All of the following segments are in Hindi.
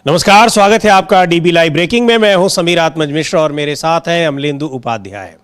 नमस्कार, स्वागत है आपका डीबी लाइव ब्रेकिंग में। मैं हूं समीर आत्मज मिश्र और मेरे साथ हैं अमलेंदु उपाध्याय।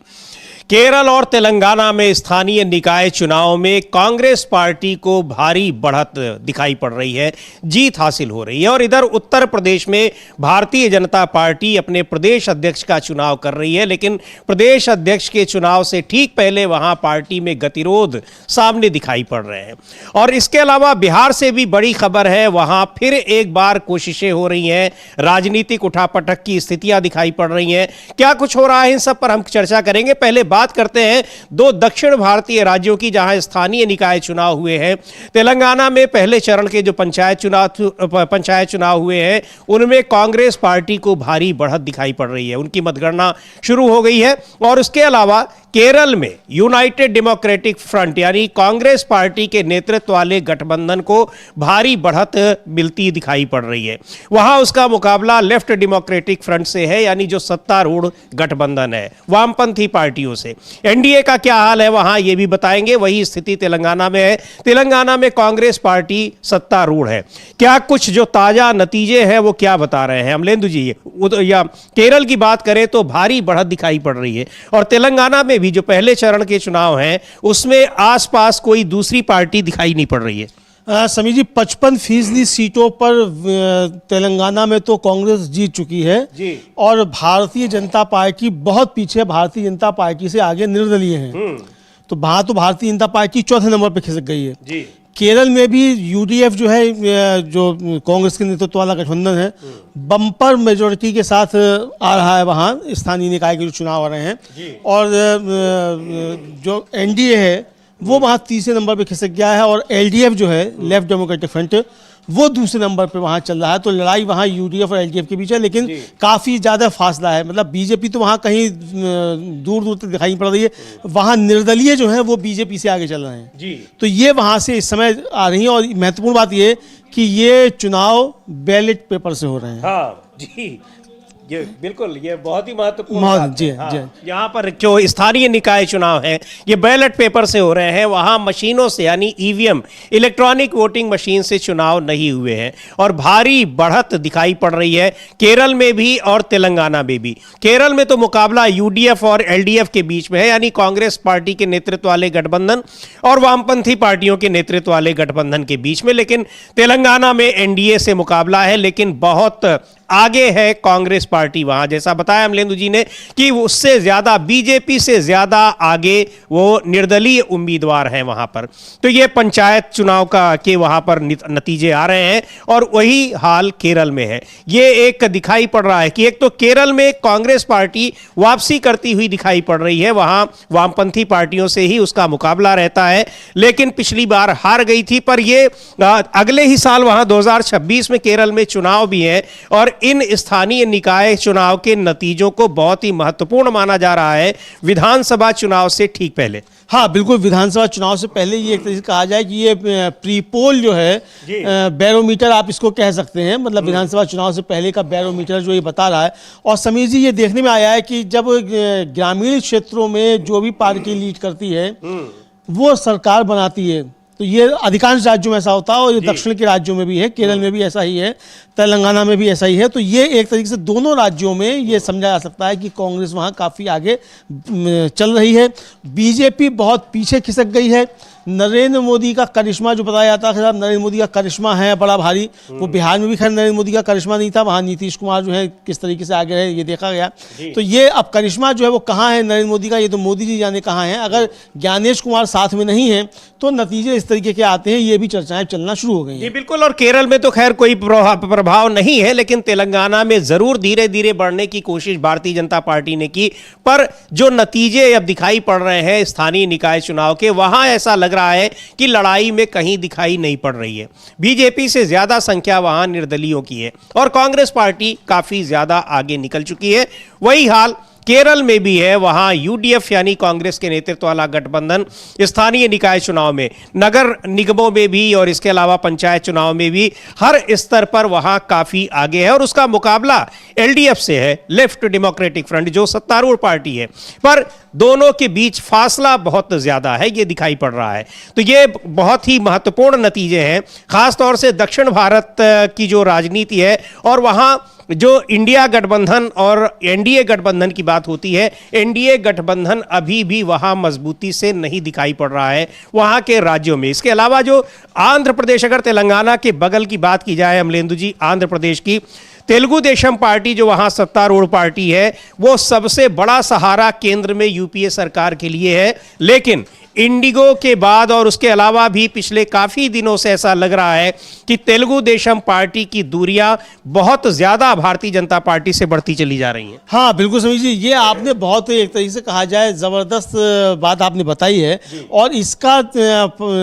केरल और तेलंगाना में स्थानीय निकाय चुनाव में कांग्रेस पार्टी को भारी बढ़त दिखाई पड़ रही है, जीत हासिल हो रही है। और इधर उत्तर प्रदेश में भारतीय जनता पार्टी अपने प्रदेश अध्यक्ष का चुनाव कर रही है, लेकिन प्रदेश अध्यक्ष के चुनाव से ठीक पहले वहां पार्टी में गतिरोध सामने दिखाई पड़ रहे हैं। और इसके अलावा बिहार से भी बड़ी खबर है, वहां फिर एक बार कोशिशें हो रही हैं, राजनीतिक उठापटक की स्थितियां दिखाई पड़ रही हैं। क्या कुछ हो रहा है, इन सब पर हम चर्चा करेंगे। पहले बात करते हैं दो दक्षिण भारतीय राज्यों की जहां स्थानीय निकाय चुनाव हुए हैं। तेलंगाना में पहले चरण के जो पंचायत चुनाव हुए हैं, उनमें कांग्रेस पार्टी को भारी बढ़त दिखाई पड़ रही है, उनकी मतगणना शुरू हो गई है। और उसके अलावा केरल में यूनाइटेड डेमोक्रेटिक फ्रंट यानी कांग्रेस पार्टी के नेतृत्व वाले गठबंधन को भारी बढ़त मिलती दिखाई पड़ रही है। वहां उसका मुकाबला लेफ्ट डेमोक्रेटिक फ्रंट से है, यानी जो सत्तारूढ़ गठबंधन है वामपंथी पार्टियों से। एनडीए का क्या हाल है वहां, ये भी बताएंगे। वही स्थिति तेलंगाना में है। तेलंगाना में कांग्रेस पार्टी सत्तारूढ़ है। क्या कुछ जो ताजा नतीजे हैं वो क्या बता रहे हैं अमलेंदु जी? या केरल की बात करें तो भारी बढ़त दिखाई पड़ रही है, और तेलंगाना में भी जो पहले चरण के चुनाव हैं उसमें आसपास कोई दूसरी पार्टी दिखाई नहीं पड़ रही है। समीर जी, 55% सीटों पर तेलंगाना में तो कांग्रेस जीत चुकी है जी। और भारतीय जनता पार्टी बहुत पीछे, भारतीय जनता पार्टी से आगे निर्दलीय हैं। तो वहां तो भारतीय जनता पार्टी चौथे नंबर पर खिसक गई है जी। केरल में भी यूडीएफ जो है, जो कांग्रेस के नेतृत्व वाला गठबंधन है, बम्पर मेजोरिटी के साथ आ रहा है वहाँ स्थानीय निकाय के जो चुनाव आ रहे हैं। और जो एनडीए है वो वहाँ तीसरे नंबर पे खिसक गया है, और एलडीएफ जो है लेफ्ट डेमोक्रेटिक फ्रंट वो दूसरे नंबर पे वहाँ चल रहा है। तो लड़ाई वहाँ यूडीएफ और एलडीएफ के बीच है, लेकिन काफ़ी ज़्यादा फासला है। मतलब बीजेपी तो वहाँ कहीं दूर दूर तक दिखाई पड़ रही है, वहाँ निर्दलीय जो है वो बीजेपी से आगे चल रहे हैं जी। तो ये वहाँ से इस समय आ रही है। और महत्वपूर्ण बात ये कि ये चुनाव बैलेट पेपर से हो रहे हैं। हाँ जी, ये बिल्कुल, ये बहुत ही महत्वपूर्ण बात जी, है। हाँ, जी। यहाँ पर जो स्थानीय निकाय चुनाव है ये बैलेट पेपर से हो रहे हैं। वहाँ मशीनों से यानी ईवीएम इलेक्ट्रॉनिक वोटिंग मशीन से चुनाव नहीं हुए हैं, और भारी बढ़त दिखाई पड़ रही है केरल में भी और तेलंगाना में भी। केरल में तो मुकाबला यूडीएफ और एलडीएफ के बीच में है, यानी कांग्रेस पार्टी के नेतृत्व वाले गठबंधन और वामपंथी पार्टियों के नेतृत्व वाले गठबंधन के बीच में। लेकिन तेलंगाना में एनडीए से मुकाबला है, लेकिन बहुत आगे है कांग्रेस पार्टी वहां। जैसा बताया अमलेंदु जी ने कि उससे ज्यादा, बीजेपी से ज्यादा आगे वो निर्दलीय उम्मीदवार हैं वहां पर। तो ये पंचायत चुनाव के वहां पर नतीजे आ रहे हैं, और वही हाल केरल में है। ये एक दिखाई पड़ रहा है कि एक तो केरल में कांग्रेस पार्टी वापसी करती हुई दिखाई पड़ रही है, वहां वामपंथी पार्टियों से ही उसका मुकाबला रहता है, लेकिन पिछली बार हार गई थी। पर ये अगले ही साल वहां 2026 में केरल में चुनाव भी है, और इन स्थानीय निकाय चुनाव के नतीजों को बहुत ही महत्वपूर्ण माना जा रहा है विधानसभा चुनाव से ठीक पहले। हाँ बिल्कुल, विधानसभा चुनाव से पहले ये एक तरीके से कहा जाए कि ये प्री पोल जो है, बैरोमीटर आप इसको कह सकते हैं। मतलब विधानसभा चुनाव से पहले का बैरोमीटर जो ये बता रहा है। और समीर जी, ये देखने में आया है कि जब ग्रामीण क्षेत्रों में जो भी पार्टी लीड करती है वो सरकार बनाती है, तो ये अधिकांश राज्यों में ऐसा होता है, और ये दक्षिण के राज्यों में भी है, केरल में भी ऐसा ही है, तेलंगाना में भी ऐसा ही है। तो ये एक तरीके से दोनों राज्यों में ये समझा जा सकता है कि कांग्रेस वहाँ काफ़ी आगे चल रही है। बीजेपी बहुत पीछे खिसक गई है। नरेंद्र मोदी का करिश्मा जो बताया जाता है, नरेंद्र मोदी का करिश्मा है बड़ा भारी, वो बिहार में भी खैर नरेंद्र मोदी का करिश्मा नहीं था, वहाँ नीतीश कुमार जो है किस तरीके से आगे रहे ये देखा गया। तो ये अब करिश्मा जो है वो कहाँ है नरेंद्र मोदी का, ये तो मोदी जी जाने कहाँ हैं। अगर ज्ञानेश कुमार साथ में नहीं है तो नतीजे इस तरीके के आते हैं, ये भी चर्चाएं चलना शुरू हो गई हैं। बिल्कुल, और केरल में तो खैर कोई प्रभाव नहीं है, लेकिन तेलंगाना में जरूर धीरे धीरे बढ़ने की कोशिश भारतीय जनता पार्टी ने की। पर जो नतीजे अब दिखाई पड़ रहे हैं स्थानीय निकाय चुनाव के, वहां ऐसा लग रहा है कि लड़ाई में कहीं दिखाई नहीं पड़ रही है। बीजेपी से ज्यादा संख्या वहां निर्दलीयों की है, और कांग्रेस पार्टी काफी ज्यादा आगे निकल चुकी है। वही हाल केरल में भी है, वहां यूडीएफ यानी कांग्रेस के नेतृत्व वाला गठबंधन स्थानीय निकाय चुनाव में, नगर निगमों में भी और इसके अलावा पंचायत चुनाव में भी हर स्तर पर वहां काफी आगे है और उसका मुकाबला एलडीएफ से है, लेफ्ट डेमोक्रेटिक फ्रंट, जो सत्तारूढ़ पार्टी है। पर दोनों के बीच फासला बहुत ज्यादा है, ये दिखाई पड़ रहा है। तो ये बहुत ही महत्वपूर्ण नतीजे हैं, खासतौर से दक्षिण भारत की जो राजनीति है और वहां जो इंडिया गठबंधन और एनडीए गठबंधन की बात होती है, एनडीए गठबंधन अभी भी वहां मजबूती से नहीं दिखाई पड़ रहा है वहां के राज्यों में। इसके अलावा जो आंध्र प्रदेश, अगर तेलंगाना के बगल की बात की जाए अमलेंदु जी, आंध्र प्रदेश की तेलुगु देशम पार्टी जो वहां सत्तारूढ़ पार्टी है, वो सबसे बड़ा सहारा केंद्र में यूपीए सरकार के लिए है। लेकिन इंडिगो के बाद और उसके अलावा भी पिछले काफी दिनों से ऐसा लग रहा है कि तेलुगु देशम पार्टी की दूरियां बहुत ज्यादा भारतीय जनता पार्टी से बढ़ती चली जा रही हैं। हाँ बिल्कुल समीर जी, ये आपने बहुत एक तरीके से कहा जाए जबरदस्त बात आपने बताई है और इसका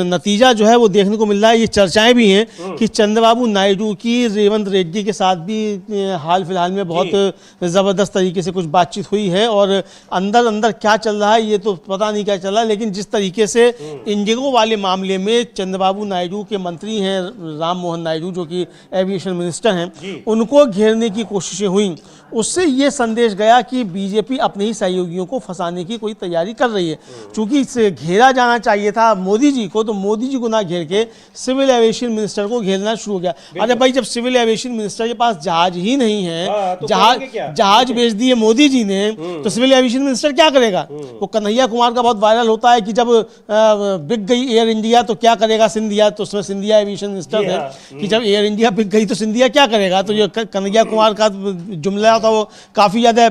नतीजा जो है वो देखने को मिल रहा है। ये चर्चाएं भी हैं कि चंद्रबाबू नायडू की रेवंत रेड्डी के साथ भी हाल फिलहाल में बहुत जबरदस्त तरीके से कुछ बातचीत हुई है और अंदर अंदर क्या चल रहा है ये तो पता नहीं क्या चल रहा है, लेकिन जिस तरीके से इंडिगो वाले मामले में चंद्रबाबू नायडू के मंत्री हैं राम मोहन नायडू, जो कि एविएशन मिनिस्टर हैं, उनको घेरने की कोशिशें हुई, उससे ये संदेश गया कि बीजेपी अपने ही सहयोगियों को फंसाने की कोई तैयारी कर रही है। चूंकि इसे घेरा जाना चाहिए था मोदी जी को, तो मोदी जी को ना घेर के सिविल एविएशन मिनिस्टर को घेरना शुरू हो गया। अरे भाई, जब सिविल एविएशन मिनिस्टर के पास जहाज ही नहीं है, तो जहाज भेज दिए मोदी जी ने, तो सिविल एविएशन मिनिस्टर क्या करेगा? वो कन्हैया कुमार का बहुत वायरल होता है कि जब बिक गई एयर इंडिया तो क्या करेगा सिंधिया, तो उसमें सिंधिया एविएशन मिनिस्टर थे कि जब एयर इंडिया बिक गई तो सिंधिया क्या करेगा। तो ये कन्हैया कुमार का जुमला था वो काफ़ी ज़्यादा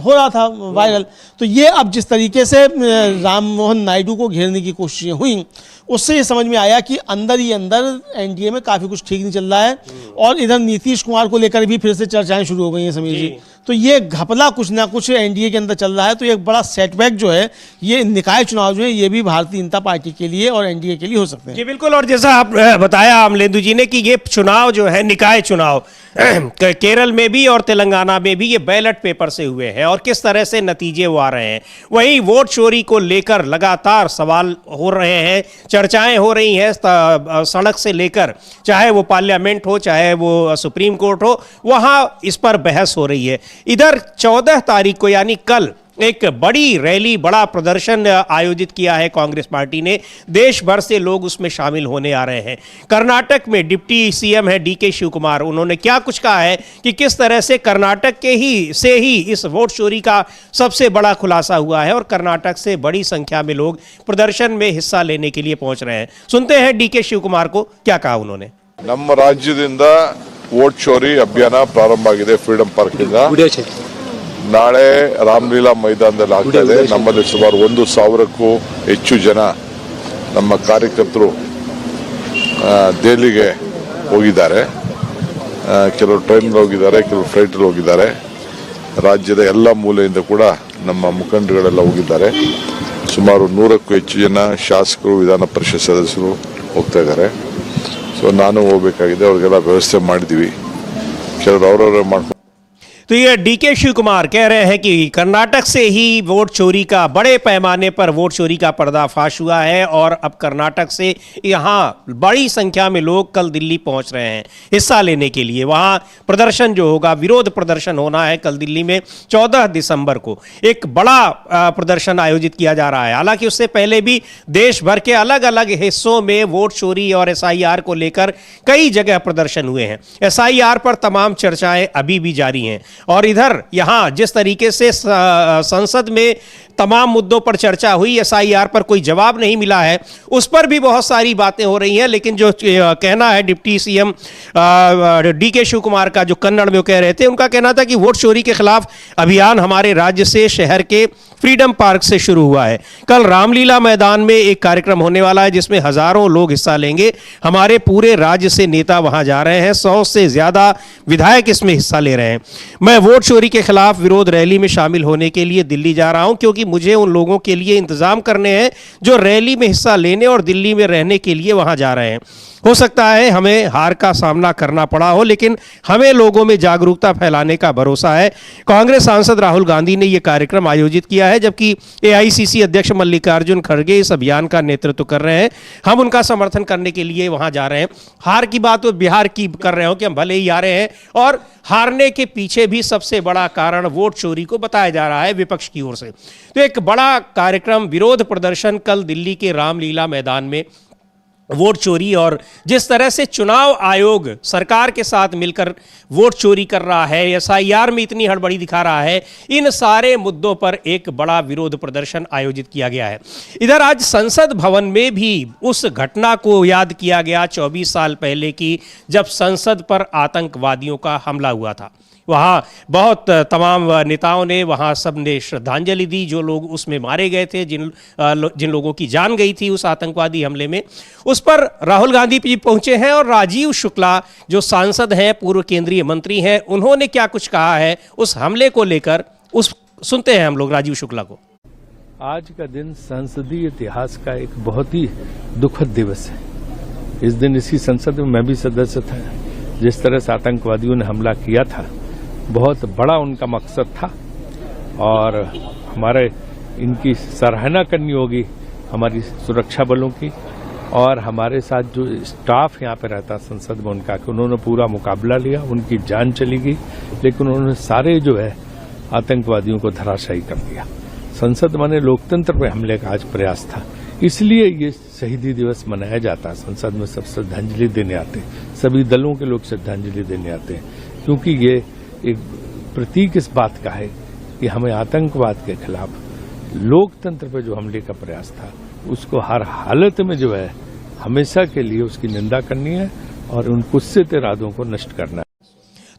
हो रहा था वायरल। तो ये अब जिस तरीके से राम मोहन नायडू को घेरने की कोशिशें हुई, उससे ये समझ में आया कि अंदर ही अंदर एनडीए में काफ़ी कुछ ठीक नहीं चल रहा है और इधर नीतीश कुमार को लेकर भी फिर से चर्चाएं शुरू हो गई हैं समीर जी। तो ये घपला कुछ ना कुछ एनडीए के अंदर चल रहा है। तो एक बड़ा सेटबैक जो है, ये निकाय चुनाव जो है, ये भी भारतीय जनता पार्टी के लिए और एनडीए के लिए हो सकते हैं। जी बिल्कुल, और जैसा आप बताया अमलेंदु जी ने कि ये चुनाव जो है निकाय चुनाव केरल में भी और तेलंगाना में भी ये बैलेट पेपर से हुए हैं और किस तरह से नतीजे वो आ रहे हैं। वहीं वोट चोरी को लेकर लगातार सवाल हो रहे हैं, चर्चाएं हो रही हैं, सड़क से लेकर चाहे वो पार्लियामेंट हो चाहे वो सुप्रीम कोर्ट हो, वहां इस पर बहस हो रही है। इधर 14 तारीख को यानी कल एक बड़ी रैली, बड़ा प्रदर्शन आयोजित किया है कांग्रेस पार्टी ने, देश भर से लोग उसमें शामिल होने आ रहे हैं। कर्नाटक में डिप्टी सीएम है डीके शिव कुमार, उन्होंने क्या कुछ कहा है कि किस तरह से कर्नाटक के ही इस वोट चोरी का सबसे बड़ा खुलासा हुआ है और कर्नाटक से बड़ी संख्या में लोग प्रदर्शन में हिस्सा लेने के लिए पहुंच रहे हैं। सुनते हैं डीके शिव कुमार को क्या कहा उन्होंने। ನಮ್ಮ ರಾಜ್ಯದಿಂದ ವೋಟ್ ಚೋರಿ ಅಭಿಯಾನ ಪ್ರಾರಂಭ ಆಗಿದೆ ಫ್ರೀಡಂ ಪಾರ್ಕ್ ಇಂದ। ನಾಳೆ ರಾಮಲೀಲಾ ಮೈದಾನದಲ್ಲಿ ಆಗ್ತಾ ಇದೆ। ನಮ್ಮಲ್ಲಿ ಸುಮಾರು 1,000ಕ್ಕೂ ಹೆಚ್ಚು ಜನ ನಮ್ಮ ಕಾರ್ಯಕರ್ತರು ದೆಹಲಿಗೆ ಹೋಗಿದ್ದಾರೆ, ಕೆಲವರು ಟ್ರೈನ್ ಹೋಗಿದ್ದಾರೆ, ಕೆಲವರು ಫ್ಲೈಟ್ ಹೋಗಿದ್ದಾರೆ। ರಾಜ್ಯದ ಎಲ್ಲ ಮೂಲೆಯಿಂದ ಕೂಡ ನಮ್ಮ ಮುಖಂಡರುಗಳೆಲ್ಲ ಹೋಗಿದ್ದಾರೆ। ಸುಮಾರು 100ಕ್ಕೂ ಹೆಚ್ಚು ಜನ ಶಾಸಕರು, ವಿಧಾನ ಪರಿಷತ್ ಸದಸ್ಯರು ಹೋಗ್ತಾ ಇದ್ದಾರೆ। ಸೊ ನಾನು ಹೋಗಬೇಕಾಗಿದೆ, ಅವ್ರಿಗೆಲ್ಲ ವ್ಯವಸ್ಥೆ ಮಾಡಿದ್ದೀವಿ, ಕೆಲವರು ಅವರವರೇ ಮಾಡ್ಕೊಂಡು। तो ये डीके शिव कुमार कह रहे हैं कि कर्नाटक से ही वोट चोरी का, बड़े पैमाने पर वोट चोरी का पर्दाफाश हुआ है और अब कर्नाटक से यहाँ बड़ी संख्या में लोग कल दिल्ली पहुँच रहे हैं हिस्सा लेने के लिए। वहाँ प्रदर्शन जो होगा, विरोध प्रदर्शन होना है कल दिल्ली में 14 दिसंबर को। एक बड़ा प्रदर्शन आयोजित किया जा रहा है। हालांकि उससे पहले भी देश भर के अलग अलग हिस्सों में वोट चोरी और एसआईआर को लेकर कई जगह प्रदर्शन हुए हैं। एसआईआर पर तमाम चर्चाएं अभी भी जारी हैं और इधर यहां जिस तरीके से संसद में तमाम मुद्दों पर चर्चा हुई, एसआईआर पर कोई जवाब नहीं मिला है, उस पर भी बहुत सारी बातें हो रही हैं। लेकिन जो कहना है डिप्टी सीएम डीके शिव कुमार का, जो कन्नड़ में वो कह रहे थे, उनका कहना था कि वोट चोरी के खिलाफ अभियान हमारे राज्य से, शहर के फ्रीडम पार्क से शुरू हुआ है। कल रामलीला मैदान में एक कार्यक्रम होने वाला है जिसमें हजारों लोग हिस्सा लेंगे। हमारे पूरे राज्य से नेता वहां जा रहे हैं, 100 से ज्यादा विधायक इसमें हिस्सा ले रहे हैं। मैं वोट चोरी के खिलाफ विरोध रैली में शामिल होने के लिए दिल्ली जा रहा हूं, क्योंकि मुझे उन लोगों के लिए इंतजाम करने हैं जो रैली में हिस्सा लेने और दिल्ली में रहने के लिए वहां जा रहे हैं। हो सकता है हमें हार का सामना करना पड़ा हो, लेकिन हमें लोगों में जागरूकता फैलाने का भरोसा है। कांग्रेस सांसद राहुल गांधी ने यह कार्यक्रम आयोजित किया है, जबकि एआईसीसी अध्यक्ष मल्लिकार्जुन खड़गे इस अभियान का नेतृत्व कर रहे हैं। हम उनका समर्थन करने के लिए वहां जा रहे हैं। हार की बात तो बिहार की कर रहे हो कि हम भले ही आ रहे हैं, और हारने के पीछे भी सबसे बड़ा कारण वोट चोरी को बताया जा रहा है विपक्ष की ओर से। तो एक बड़ा कार्यक्रम, विरोध प्रदर्शन कल दिल्ली के रामलीला मैदान में वोट चोरी और जिस तरह से चुनाव आयोग सरकार के साथ मिलकर वोट चोरी कर रहा है, एसआईआर में इतनी हड़बड़ी दिखा रहा है, इन सारे मुद्दों पर एक बड़ा विरोध प्रदर्शन आयोजित किया गया है। इधर आज संसद भवन में भी उस घटना को याद किया गया 24 साल पहले की, जब संसद पर आतंकवादियों का हमला हुआ था। वहाँ बहुत तमाम नेताओं ने, वहाँ सब ने श्रद्धांजलि दी जो लोग उसमें मारे गए थे, जिन लोगों की जान गई थी उस आतंकवादी हमले में। उस पर राहुल गांधी जी पहुंचे हैं और राजीव शुक्ला जो सांसद हैं, पूर्व केंद्रीय मंत्री हैं, उन्होंने क्या कुछ कहा है उस हमले को लेकर, सुनते हैं हम लोग राजीव शुक्ला को। आज का दिन संसदीय इतिहास का एक बहुत ही दुखद दिवस है। इस दिन इसी संसद में मैं भी सदस्य था। जिस तरह से आतंकवादियों ने हमला किया था, बहुत बड़ा उनका मकसद था और हमारे इनकी सराहना करनी होगी, हमारी सुरक्षा बलों की और हमारे साथ जो स्टाफ यहाँ पे रहता संसद में उनका, कि उन्होंने पूरा मुकाबला लिया। उनकी जान चली गई, लेकिन उन्होंने सारे जो है आतंकवादियों को धराशायी कर दिया। संसद माने लोकतंत्र पे हमले का आज प्रयास था, इसलिए ये शहीदी दिवस मनाया जाता है। संसद में सब श्रद्धांजलि देने आते हैं, सभी दलों के लोग श्रद्धांजलि देने आते हैं, क्योंकि ये एक प्रतीक इस बात का है कि हमें आतंकवाद के खिलाफ लोकतंत्र पर जो हमले का प्रयास था उसको हर हालत में जो है हमेशा के लिए उसकी निंदा करनी है और उन कुत्सित इरादों को नष्ट करना है।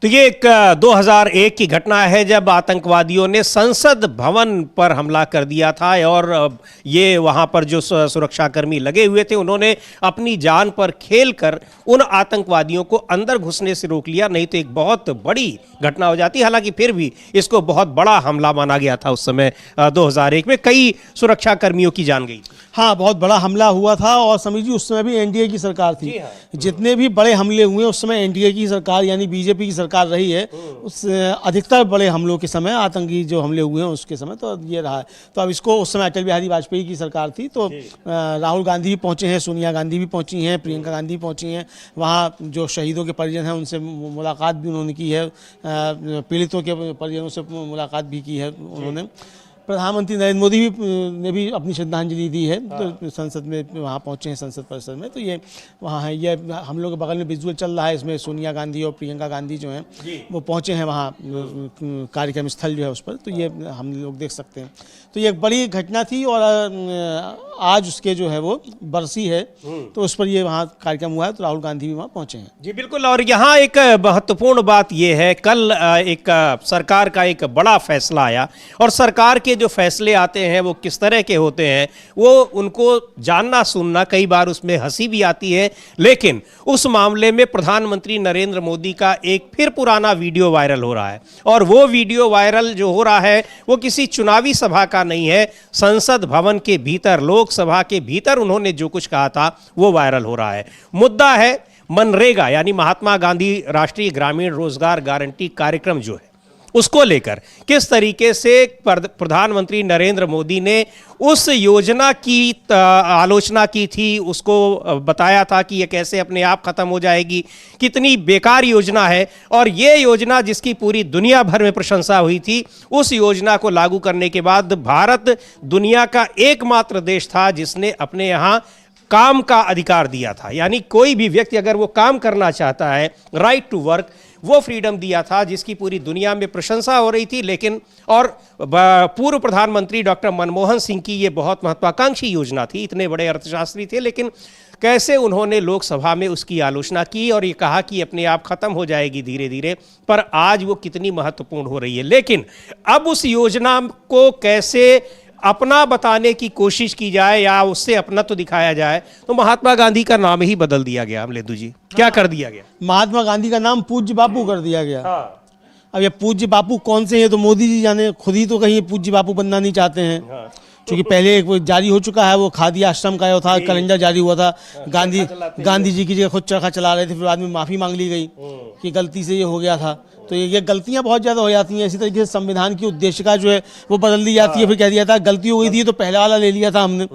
तो ये एक 2001 की घटना है जब आतंकवादियों ने संसद भवन पर हमला कर दिया था और ये वहां पर जो सुरक्षाकर्मी लगे हुए थे उन्होंने अपनी जान पर खेलकर उन आतंकवादियों को अंदर घुसने से रोक लिया, नहीं तो एक बहुत बड़ी घटना हो जाती। हालांकि फिर भी इसको बहुत बड़ा हमला माना गया था उस समय। 2001 में कई सुरक्षाकर्मियों की जान गई। हाँ, बहुत बड़ा हमला हुआ था और समझिए उस समय भी एनडीए की सरकार थी। जितने भी बड़े हमले हुए उस समय एनडीए की सरकार यानी बीजेपी की सरकार रही है। उस अधिकतर बड़े हमलों के समय, आतंकी जो हमले हुए हैं उसके समय तो ये रहा है। तो अब इसको, उस समय अटल बिहारी वाजपेयी की सरकार थी, तो राहुल गांधी भी पहुंचे हैं, सोनिया गांधी भी पहुंची हैं, प्रियंका गांधी पहुंची हैं। वहाँ जो शहीदों के परिजन हैं उनसे मुलाकात भी उन्होंने की है, पीड़ितों के परिजनों से मुलाकात भी की है उन्होंने। प्रधानमंत्री नरेंद्र मोदी ने भी अपनी श्रद्धांजलि दी है। तो संसद में वहाँ पहुँचे हैं, संसद परिसर में। तो ये वहाँ है, ये हम लोग के बगल में विजुअल चल रहा है, इसमें सोनिया गांधी और प्रियंका गांधी जो हैं वो पहुँचे हैं वहाँ कार्यक्रम स्थल जो है उस पर। तो ये हम लोग देख सकते हैं। तो ये एक बड़ी घटना थी और आज उसके जो है वो बरसी है, तो उस पर ये वहाँ कार्यक्रम हुआ है। तो राहुल गांधी भी वहाँ पहुँचे हैं। जी बिल्कुल। और यहाँ एक महत्वपूर्ण बात ये है, कल एक सरकार का एक बड़ा फैसला आया और सरकार के जो फैसले आते हैं वो किस तरह के होते हैं वो उनको जानना सुनना, कई बार उसमें हंसी भी आती है। लेकिन उस मामले में प्रधानमंत्री नरेंद्र मोदी का एक फिर पुराना वीडियो वायरल हो रहा है और वो वीडियो वायरल जो हो रहा है वो किसी चुनावी सभा का नहीं है। संसद भवन के भीतर, लोकसभा के भीतर उन्होंने जो कुछ कहा था वो वायरल हो रहा है। मुद्दा है मनरेगा यानी महात्मा गांधी राष्ट्रीय ग्रामीण रोजगार गारंटी कार्यक्रम जो है उसको लेकर किस तरीके से प्रधानमंत्री नरेंद्र मोदी ने उस योजना की आलोचना की थी, उसको बताया था कि ये कैसे अपने आप खत्म हो जाएगी, कितनी बेकार योजना है। और ये योजना जिसकी पूरी दुनिया भर में प्रशंसा हुई थी, उस योजना को लागू करने के बाद भारत दुनिया का एकमात्र देश था जिसने अपने यहाँ काम का अधिकार दिया था। यानी कोई भी व्यक्ति अगर वो काम करना चाहता है, राइट टू वर्क, वो फ्रीडम दिया था जिसकी पूरी दुनिया में प्रशंसा हो रही थी। लेकिन और पूर्व प्रधानमंत्री डॉक्टर मनमोहन सिंह की ये बहुत महत्वाकांक्षी योजना थी, इतने बड़े अर्थशास्त्री थे, लेकिन कैसे उन्होंने लोकसभा में उसकी आलोचना की और ये कहा कि अपने आप खत्म हो जाएगी धीरे धीरे। पर आज वो कितनी महत्वपूर्ण हो रही है। लेकिन अब उस योजना को कैसे अपना बताने की कोशिश की जाए या उससे अपना तो दिखाया जाए, तो महात्मा गांधी का नाम ही बदल दिया गया। अमलेंदु जी, क्या कर दिया गया? महात्मा गांधी का नाम पूज्य बापू कर दिया गया। हाँ। अब ये पूज्य बापू कौन से हैं तो मोदी जी जाने, खुद ही तो कहीं पूज्य बापू बनना नहीं चाहते हैं। क्योंकि पहले एक वो जारी हो चुका है, वो खादी आश्रम का था, कैलेंडर जारी हुआ था, गांधी जी की जगह खुद चरखा चला रहे थे, फिर बाद में माफ़ी मांग ली गई कि गलती से ये हो गया था। तो ये गलतियां बहुत ज़्यादा हो जाती हैं। इसी तरीके से संविधान की उद्देशिका जो है वो बदल दी जाती है, फिर कह दिया था गलती हो गई थी तो पहले वाला ले लिया था हमने,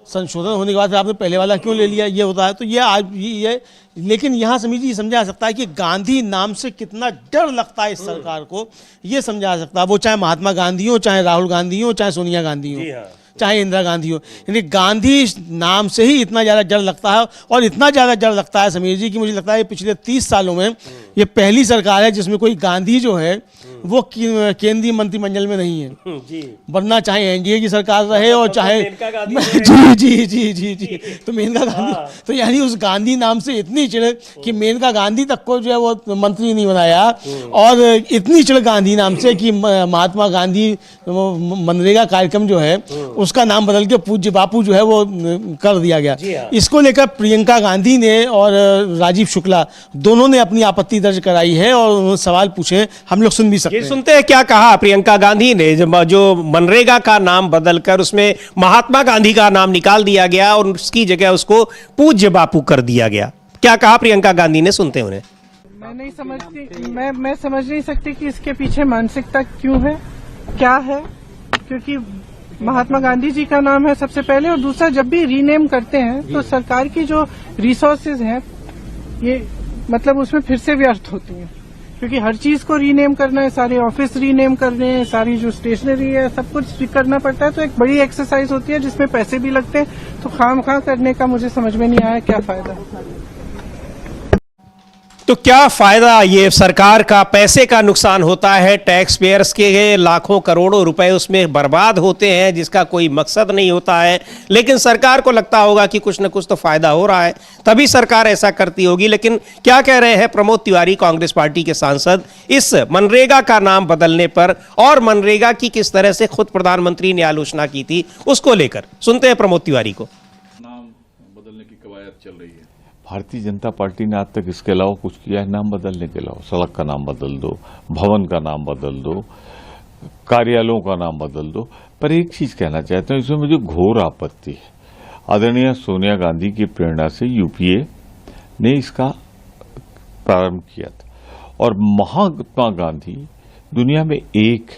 संशोधन होने के बाद फिर आपने पहले वाला क्यों ले लिया, ये होता है। तो ये आज ये लेकिन यहाँ समझिए समझा जा सकता है कि गांधी नाम से कितना डर लगता है इस सरकार को, ये समझा जा सकता है। वो चाहे महात्मा गांधी हो, चाहे राहुल गांधी हो, चाहे सोनिया गांधी हो, चाहे इंदिरा गांधी हो, यानी गांधी नाम से ही इतना ज़्यादा डर लगता है। और इतना ज़्यादा डर लगता है समीर जी कि मुझे लगता है पिछले 30 सालों में ये पहली सरकार है जिसमें कोई गांधी जो है वो केंद्रीय मंत्रिमंडल में नहीं है जी। वरना चाहे एनडीए की सरकार रहे और चाहे जी तो मेनका गांधी, तो यानी उस गांधी नाम से इतनी चिढ़ कि मेनका गांधी तक को जो है वो मंत्री नहीं बनाया, और इतनी चिढ़ गांधी नाम से कि महात्मा गांधी मनरेगा कार्यक्रम जो है उसका नाम बदल के पूज्य बापू जो है वो कर दिया गया। इसको लेकर प्रियंका गांधी ने और राजीव शुक्ला दोनों ने अपनी आपत्ति दर्ज कराई है और उन्होंने सवाल पूछे, हम लोग सुन भी सकते ये हैं। सुनते हैं क्या कहा प्रियंका गांधी ने, जो मनरेगा का नाम बदलकर उसमें महात्मा गांधी का नाम निकाल दिया गया और उसकी जगह उसको पूज्य बापू कर दिया गया। क्या कहा प्रियंका गांधी ने, सुनते हैं उन्हें। मैं नहीं समझती, मैं समझ नहीं सकती कि इसके पीछे मानसिकता क्यों है, क्या है। क्योंकि महात्मा गांधी जी का नाम है सबसे पहले, और दूसरा जब भी रीनेम करते हैं तो सरकार की जो रिसोर्सेज हैं ये मतलब उसमें फिर से व्यर्थ होती हैं, क्योंकि हर चीज को रीनेम करना है, सारे ऑफिस रीनेम करने हैं, सारी जो स्टेशनरी है सब कुछ करना पड़ता है, तो एक बड़ी एक्सरसाइज होती है जिसमें पैसे भी लगते हैं। तो खामखा करने का मुझे समझ में नहीं आया क्या फायदा। तो क्या फायदा, ये सरकार का पैसे का नुकसान होता है, टैक्स पेयर्स के लाखों करोड़ों रुपए उसमें बर्बाद होते हैं जिसका कोई मकसद नहीं होता है, लेकिन सरकार को लगता होगा कि कुछ न कुछ तो फायदा हो रहा है तभी सरकार ऐसा करती होगी। लेकिन क्या कह रहे हैं प्रमोद तिवारी, कांग्रेस पार्टी के सांसद, इस मनरेगा का नाम बदलने पर और मनरेगा की किस तरह से खुद प्रधानमंत्री ने आलोचना की थी उसको लेकर, सुनते हैं प्रमोद तिवारी को। नाम बदलने की कवायद चल रही है। भारतीय जनता पार्टी ने आज तक इसके अलावा कुछ किया है नाम बदलने के अलावा? सड़क का नाम बदल दो, भवन का नाम बदल दो, कार्यालयों का नाम बदल दो। पर एक चीज कहना चाहता हूं, इसमें मुझे घोर आपत्ति है। आदरणीय सोनिया गांधी की प्रेरणा से यूपीए ने इसका प्रारंभ किया था, और महात्मा गांधी दुनिया में एक,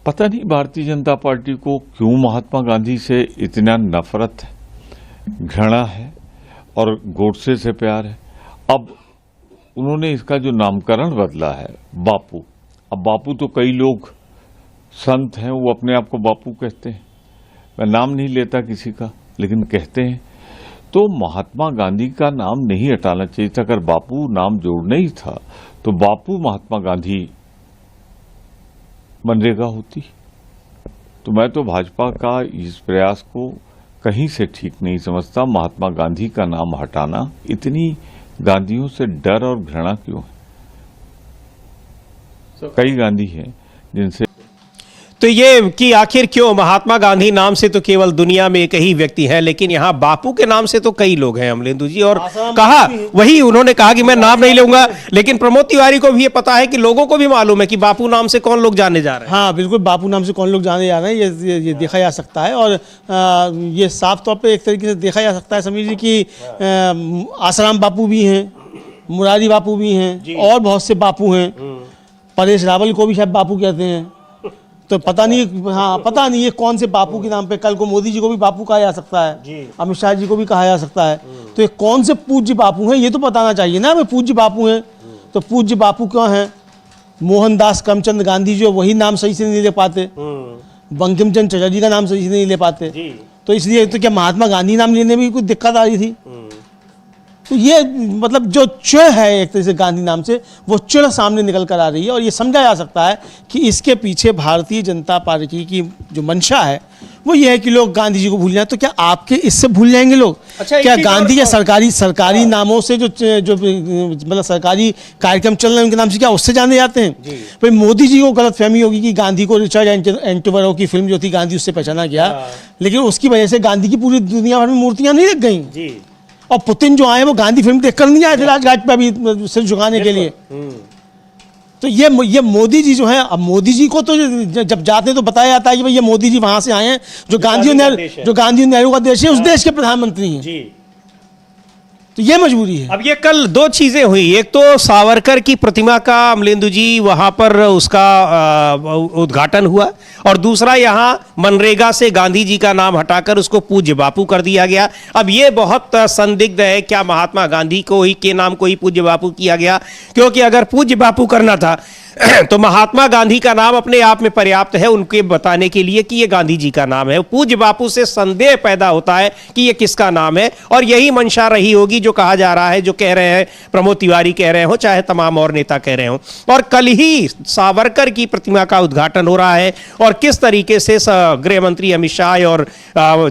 पता नहीं भारतीय जनता पार्टी को क्यों महात्मा गांधी से इतना नफरत है, घृणा है और गोडसे से प्यार है। अब उन्होंने इसका जो नामकरण बदला है बापू, अब बापू तो कई लोग संत हैं वो अपने आप को बापू कहते हैं, मैं नाम नहीं लेता किसी का लेकिन कहते हैं, तो महात्मा गांधी का नाम नहीं हटाना चाहिए था। अगर बापू नाम जोड़ना ही था तो बापू महात्मा गांधी मनरेगा होती। तो मैं तो भाजपा का इस प्रयास को कहीं से ठीक नहीं समझता। महात्मा गांधी का नाम हटाना, इतनी गांधियों से डर और घृणा क्यों है? कई गांधी हैं जिनसे, तो ये कि आखिर क्यों महात्मा गांधी नाम से तो केवल दुनिया में एक ही व्यक्ति है, लेकिन यहाँ बापू के नाम से तो कई लोग हैं अमलेंदु जी, और कहा वही उन्होंने कहा कि मैं नाम नहीं लूंगा, लेकिन प्रमोद तिवारी को भी ये पता है कि लोगों को भी मालूम है कि बापू नाम से कौन लोग जाने जा रहे हैं। हाँ बिल्कुल, बापू नाम से कौन लोग जाने जा रहे हैं ये देखा जा सकता है। और ये साफ तौर पर एक तरीके से देखा जा सकता है समीर जी की आसाराम बापू भी हैं, मुरारी बापू भी हैं, और बहुत से बापू हैं। परेश रावल को भी शायद बापू कहते हैं। तो पता नहीं, हाँ पता नहीं ये कौन से बापू के नाम पे, कल को मोदी जी को भी बापू कहा जा सकता है, अमित शाह जी को भी कहा जा सकता है। तो ये कौन से पूज्य बापू हैं ये तो बताना चाहिए ना हमें। पूज्य बापू हैं तो पूज्य बापू कौन हैं? मोहनदास करमचंद गांधी जो वही नाम सही से नहीं ले पाते, बंकिम चंद्र चटर्जी का नाम सही से नहीं ले पाते, तो इसलिए तो क्या महात्मा गांधी नाम लेने में भी कोई दिक्कत आ रही थी? तो ये मतलब जो चिढ़ है एक तरह से गांधी नाम से, वो चिढ़ सामने निकल कर आ रही है। और ये समझा जा सकता है कि इसके पीछे भारतीय जनता पार्टी की जो मंशा है वो ये है कि लोग गांधी जी को भूल जाए। तो क्या आपके इससे भूल जाएंगे लोग? अच्छा, क्या गांधी या सरकारी नामों से जो मतलब सरकारी कार्यक्रम चल रहे हैं उनके नाम से क्या उससे जाने जाते हैं? भाई मोदी जी को गलतफहमी होगी कि गांधी को रिचर्ड एंटवरो की फिल्म जो थी गांधी उससे पहचाना गया, लेकिन उसकी वजह से गांधी की पूरी दुनिया भर में मूर्तियां नहीं लग गई। और पुतिन जो आए वो गांधी फिल्म देखकर नहीं आए थे राजघाट पे अभी सिर झुकाने के लिए। तो ये मोदी जी जो है, अब मोदी जी को तो जब जाते हैं तो बताया जाता है कि भाई ये मोदी जी वहां से आए हैं, जो गांधी नेहरू का देश है, उस देश के प्रधानमंत्री हैं। जी। तो ये मजबूरी है। अब ये कल दो चीजें हुई, एक तो सावरकर की प्रतिमा का अमलेंदु जी वहां पर उसका उद्घाटन हुआ, और दूसरा यहाँ मनरेगा से गांधी जी का नाम हटाकर उसको पूज्य बापू कर दिया गया। अब ये बहुत संदिग्ध है, क्या महात्मा गांधी को ही के नाम को ही पूज्य बापू किया गया? क्योंकि अगर पूज्य बापू करना था तो महात्मा गांधी का नाम अपने आप में पर्याप्त है उनके बताने के लिए कि ये गांधी जी का नाम है। पूज्य बापू से संदेह पैदा होता है कि ये किसका नाम है, और यही मंशा रही होगी जो कहा जा रहा है, जो कह रहे हैं प्रमोद तिवारी कह रहे हो, चाहे तमाम और नेता कह रहे हो। और कल ही सावरकर की प्रतिमा का उद्घाटन हो रहा है, और किस तरीके से गृह मंत्री अमित शाह और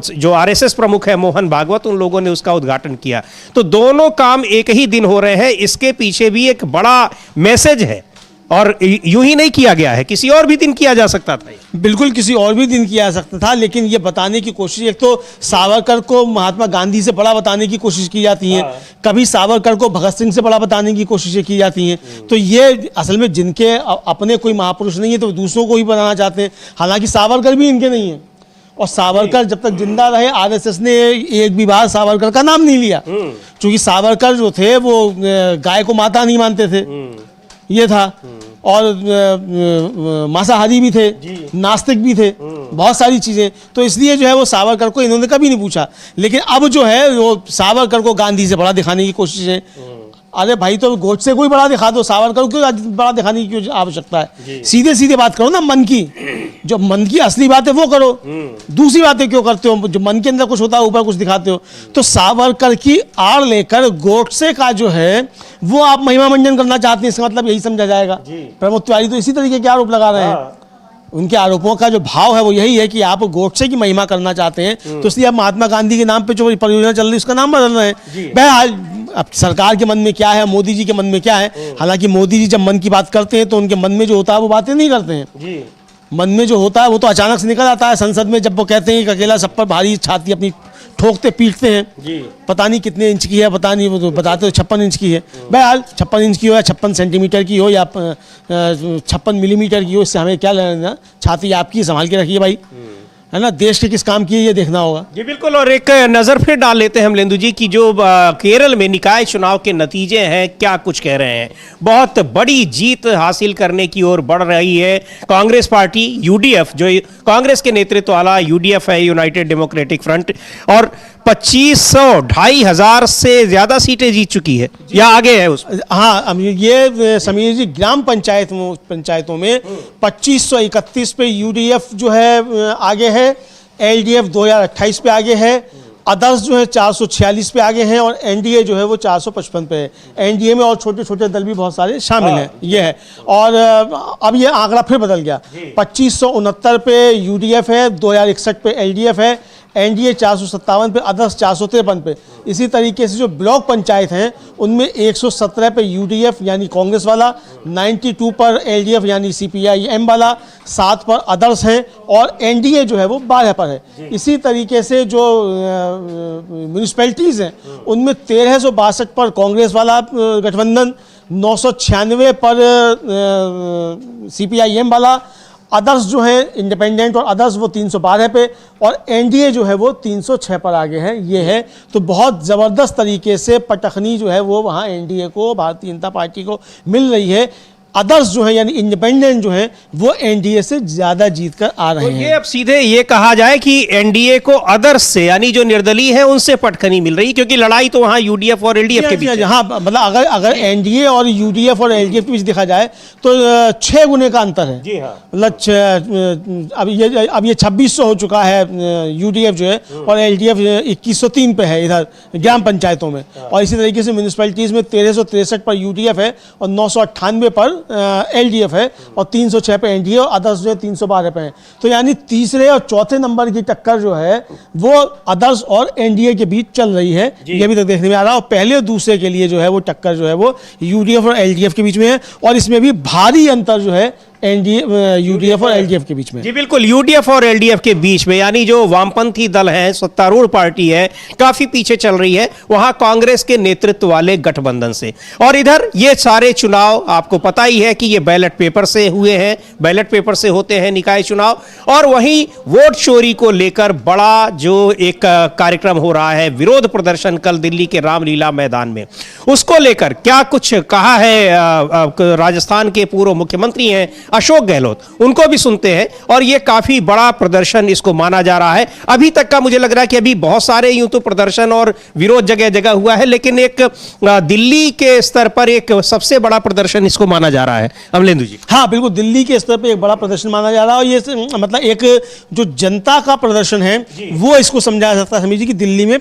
जो आरएसएस प्रमुख है मोहन भागवत, उन लोगों ने उसका उद्घाटन किया। तो दोनों काम एक ही दिन हो रहे हैं। इसके पीछे भी एक बड़ा मैसेज है, और यूं ही नहीं किया गया है, किसी और भी दिन किया जा सकता था। बिल्कुल किसी और भी दिन किया जा सकता था, लेकिन ये बताने की कोशिश, एक तो सावरकर को महात्मा गांधी से बड़ा बताने की कोशिश की जाती है, कभी सावरकर को भगत सिंह से बड़ा बताने की कोशिशें की जाती हैं। तो ये असल में जिनके अपने कोई महापुरुष नहीं है तो दूसरों को ही बनाना चाहते हैं। हालांकि सावरकर भी इनके नहीं है, और सावरकर जब तक जिंदा रहे आरएसएस ने एक भी बार सावरकर का नाम नहीं लिया, क्योंकि सावरकर जो थे वो गाय को माता नहीं मानते थे, ये था। और मांसाहारी भी थे, नास्तिक भी थे, बहुत सारी चीजें। तो इसलिए जो है वो सावरकर को इन्होंने कभी नहीं पूछा। लेकिन अब जो है वो सावरकर को गांधी से बड़ा दिखाने की कोशिश है। अरे भाई, तो गोडसे को ही बड़ा दिखा दो, सावरकर को बड़ा दिखाने की क्यों आवश्यकता है? सीधे सीधे बात करो ना, मन की, जो मन की असली बात है वो करो। दूसरी बातें क्यों करते हो? जो मन के अंदर कुछ होता है ऊपर कुछ दिखाते हो। तो सावरकर की आड़ लेकर गोडसे का जो है वो आप महिमा मंजन करना चाहते हैं, इसका मतलब यही समझा जाएगा। प्रमोद तिवारी तो इसी तरीके के आरोप लगा रहे हैं। उनके आरोपों का जो भाव है वो यही है कि आप गोडसे की महिमा करना चाहते हैं, तो इसलिए आप महात्मा गांधी के नाम पे जो परियोजना चल रही है उसका नाम बदल रहे हैं। बहरहाल अब सरकार के मन में क्या है, मोदी जी के मन में क्या है। हालांकि मोदी जी जब मन की बात करते हैं तो उनके मन में जो होता है वो बातें नहीं करते हैं। मन में जो होता है वो तो अचानक से निकल आता है संसद में, जब वो कहते हैं कि अकेला सब पर भारी छाती अपनी ठोकते पीटते हैं। पता नहीं कितने इंच की है, पता नहीं, वो तो बताते हो 56 इंच की है। बहरहाल 56 इंच की हो या 56 सेंटीमीटर की हो या 56 मिलीमीटर की हो, इससे हमें क्या लेना। छाती आपकी, संभाल के रखिए भाई, है ना। देश के किस काम की है ये देखना होगा। जी बिल्कुल। और एक नजर फिर डाल लेते हैं हम लेंदु जी की जो केरल में निकाय चुनाव के नतीजे हैं, क्या कुछ कह रहे हैं। बहुत बड़ी जीत हासिल करने की ओर बढ़ रही है कांग्रेस पार्टी, यूडीएफ, जो कांग्रेस के नेतृत्व वाला यूडीएफ है, यूनाइटेड डेमोक्रेटिक फ्रंट, और 2500 से ज्यादा सीटें जीत चुकी है या आगे है उस। हाँ, ये समीर जी ग्राम पंचायतों में 2531 पे यूडीएफ जो है आगे है, एलडीएफ 2028 पे आगे है, अदर्स जो है 446 पे आगे हैं, और एनडीए जो है वो 455 पे है। एनडीए में और छोटे छोटे दल भी बहुत सारे शामिल हैं, ये है। और अब ये आंकड़ा फिर बदल गया, 2569 पे यूडीएफ है, 2061 पे एलडीएफ है, एनडीए 457 पे, अदर्स 453 पे। इसी तरीके से जो ब्लॉक पंचायत हैं उनमें 117 पे यूडीएफ यानी कांग्रेस वाला, 92 पर एलडीएफ यानी सीपीआई-एम वाला, 7 पर अदर्स हैं, और एनडीए जो है वो 12 पर है। इसी तरीके से जो म्यूनिसिपैलिटीज़ हैं उनमें 1362 पर कांग्रेस वाला गठबंधन, 996 पर सीपीआई-एम वाला, अदर्स जो है इंडिपेंडेंट और अदर्स वो 312 पे, और एनडीए जो है वो 306 पर आगे है। ये है तो बहुत ज़बरदस्त तरीके से पटखनी जो है वो वहाँ एनडीए को, भारतीय जनता पार्टी को मिल रही है। अदर्स जो है यानी इंडिपेंडेंट जो है वो एनडीए से ज्यादा जीत कर आ रहे हैं। ये अब सीधे ये कहा जाए कि एनडीए को अदर्स से यानी जो निर्दलीय है उनसे पटखनी मिल रही, क्योंकि लड़ाई तो वहां यूडीएफ और एलडीएफ के बीच है। हाँ, मतलब अगर एनडीए और यूडीएफ और एलडीएफ के बीच देखा जाए तो 6 गुने का अंतर है। जी हाँ। मतलब अब ये 2600 हो चुका है यूडीएफ जो है, और एलडीएफ 2103 पे है इधर ग्राम पंचायतों में। और इसी तरीके से म्यूनिसिपैलिटीज में 1363 पर यूडीएफ है और 998 पर एलडीएफ है, और 306 पे एनडीए, और अदर्स जो है 312 पे है। तो यानी तीसरे और चौथे नंबर की टक्कर जो है वो अदर्स और एनडीए के बीच चल रही है, ये अभी तक देखने में आ रहा है। और पहले और दूसरे के लिए जो है वो टक्कर जो है वो यूडीएफ और एलडीएफ के बीच में है, और इसमें भी भारी अंतर जो है यूडीएफ और एलडीएफ के बीच में। जी बिल्कुल, यूडीएफ और एलडीएफ के बीच में, यानी जो वामपंथी दल है, सत्तारूढ़ पार्टी है, काफी पीछे चल रही है वहां कांग्रेस के नेतृत्व वाले गठबंधन से। और इधर ये सारे चुनाव आपको पता ही है कि ये बैलेट पेपर से हुए हैं, बैलेट पेपर से होते हैं निकाय चुनाव। और वहीं वोट चोरी को लेकर बड़ा जो एक कार्यक्रम हो रहा है, विरोध प्रदर्शन कल दिल्ली के रामलीला मैदान में, उसको लेकर क्या कुछ कहा है राजस्थान के पूर्व मुख्यमंत्री हैं अशोक गहलोत, उनको भी सुनते हैं। और ये काफी बड़ा प्रदर्शन इसको माना जा रहा है। अभी तक का मुझे लग रहा है कि अभी बहुत सारे यूं तो प्रदर्शन और विरोध जगह जगह हुआ है, लेकिन एक दिल्ली के स्तर पर एक सबसे बड़ा प्रदर्शन इसको माना जा रहा है। अमलेंदु जी। हाँ बिल्कुल, दिल्ली के स्तर पर एक बड़ा प्रदर्शन माना जा रहा है। और ये मतलब एक जो जनता का प्रदर्शन है वो इसको समझा जा सकता है समीर जी, कि दिल्ली में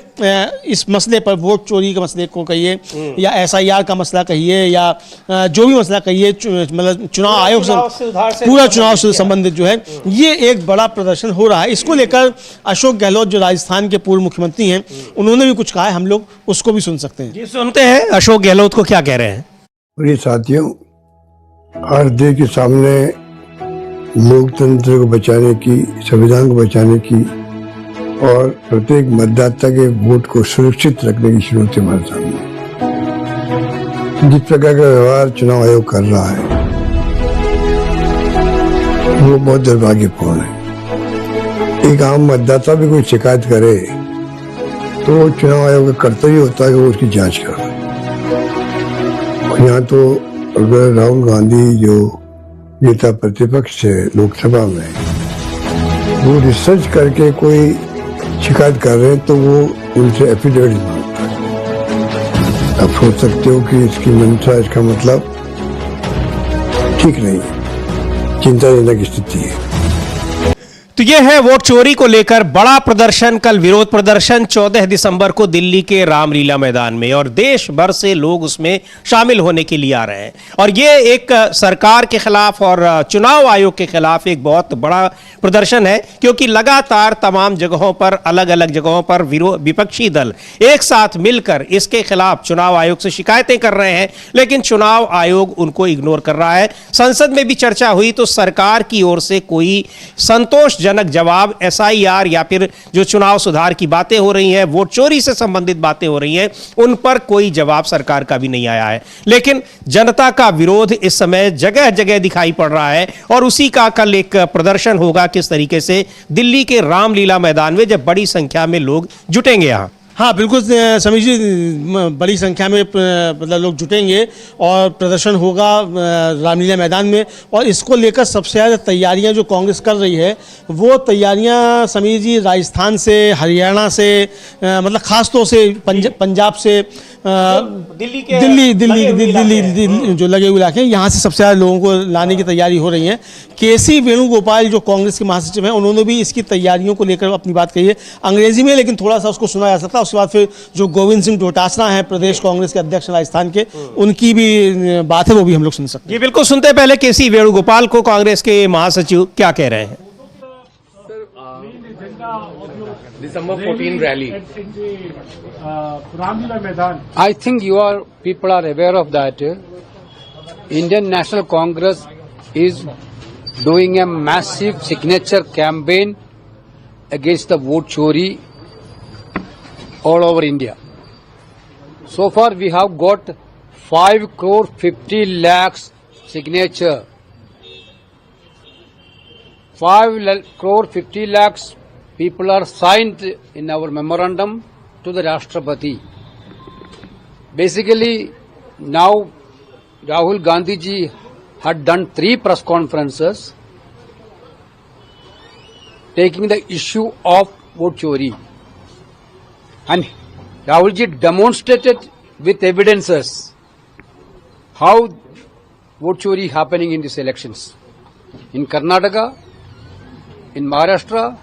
इस मसले पर, वोट चोरी के मसले को कहिए या एसआईआर का मसला कहिए या जो भी मसला कहिए, मतलब चुनाव आयोग से पूरा चुनाव से संबंधित जो है, ये एक बड़ा प्रदर्शन हो रहा है। इसको लेकर अशोक गहलोत जो राजस्थान के पूर्व मुख्यमंत्री हैं, उन्होंने भी कुछ कहा है, हम लोग उसको भी सुन सकते हैं। जी सुनते हैं अशोक गहलोत को क्या कह रहे हैं। प्रिय साथियों, हर देश के सामने लोकतंत्र को बचाने की, संविधान को बचाने की और प्रत्येक मतदाता के वोट को सुरक्षित रखने की जरूरत हमारे सामने। जिस प्रकार का व्यवहार चुनाव आयोग कर रहा है वो बहुत दुर्भाग्यपूर्ण है। एक आम मतदाता भी कोई शिकायत करे तो चुनाव आयोग का कर्तव्य होता है कि वो उसकी जांच करे। और यहाँ तो अगर राहुल गांधी जो नेता प्रतिपक्ष है लोकसभा में, वो रिसर्च करके कोई शिकायत कर रहे हैं तो वो उनसे एफिडेविट मांगता है। आप सोच सकते हो कि इसकी मंशा, इसका मतलब ठीक नहीं है, चिंताजनक स्थिति है। तो यह है वोट चोरी को लेकर बड़ा प्रदर्शन, कल विरोध प्रदर्शन 14 दिसंबर को दिल्ली के रामलीला मैदान में, और देश भर से लोग उसमें शामिल होने के लिए आ रहे हैं। और ये एक सरकार के खिलाफ और चुनाव आयोग के खिलाफ एक बहुत बड़ा प्रदर्शन है, क्योंकि लगातार तमाम जगहों पर, अलग अलग जगहों पर विपक्षी दल एक साथ मिलकर इसके खिलाफ चुनाव आयोग से शिकायतें कर रहे हैं, लेकिन चुनाव आयोग उनको इग्नोर कर रहा है। संसद में भी चर्चा हुई तो सरकार की ओर से कोई संतोष जनक जवाब, एसआईआर या फिर जो चुनाव सुधार की बातें हो रही हैं, वोट चोरी से संबंधित बातें हो रही हैं, उन पर कोई जवाब सरकार का भी नहीं आया है। लेकिन जनता का विरोध इस समय जगह जगह दिखाई पड़ रहा है, और उसी का कल एक प्रदर्शन होगा किस तरीके से दिल्ली के रामलीला मैदान में, जब बड़ी संख्या में लोग जुटेंगे यहां। हाँ बिल्कुल समीर जी, बड़ी संख्या में मतलब लोग जुटेंगे और प्रदर्शन होगा रामलीला मैदान में। और इसको लेकर सबसे ज़्यादा तैयारियां जो कांग्रेस कर रही है, वो तैयारियां समीर जी राजस्थान से, हरियाणा से, मतलब खास तौर से पंजाब से, दिल्ली जो लगे हुए इलाके हैं, यहाँ से सबसे ज़्यादा लोगों को लाने की तैयारी हो रही है। केसी वेणुगोपाल जो कांग्रेस के महासचिव हैं, उन्होंने भी इसकी तैयारियों को लेकर अपनी बात कही है अंग्रेजी में, लेकिन थोड़ा सा उसको सुना जा सकता है। उसके बाद फिर जो गोविंद सिंह डोटासरा हैं प्रदेश कांग्रेस के अध्यक्ष राजस्थान के, उनकी भी बात है, वो भी हम लोग सुन सकते हैं। जी बिल्कुल, सुनते पहले केसी वेणुगोपाल को, कांग्रेस के महासचिव क्या कह रहे हैं। December 14 rally. I think people are aware of that. Indian National Congress is doing a massive signature campaign against the vote chori all over India. So far we have got 5 crore 50 lakhs signature. 5 crore 50 lakhs people are signed in our memorandum to the Rashtrapati. Basically, now Rahul Gandhi ji had done 3 press conferences taking the issue of vote chori. And Rahul ji demonstrated with evidences how vote chori happening in these elections. In Karnataka, in Maharashtra,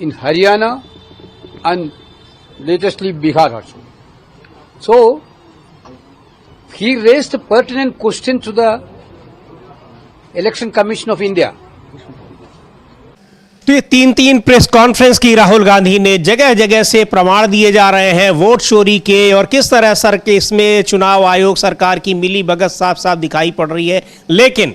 in Haryana, and latestly Bihar also. So, he raised a pertinent question to the Election Commission of India. तो ये 3 प्रेस कॉन्फ्रेंस की राहुल गांधी ने, जगह जगह से प्रमाण दिए जा रहे हैं वोट चोरी के, और किस तरह सर के इसमें चुनाव आयोग सरकार की मिली भगत साफ साफ दिखाई पड़ रही है। लेकिन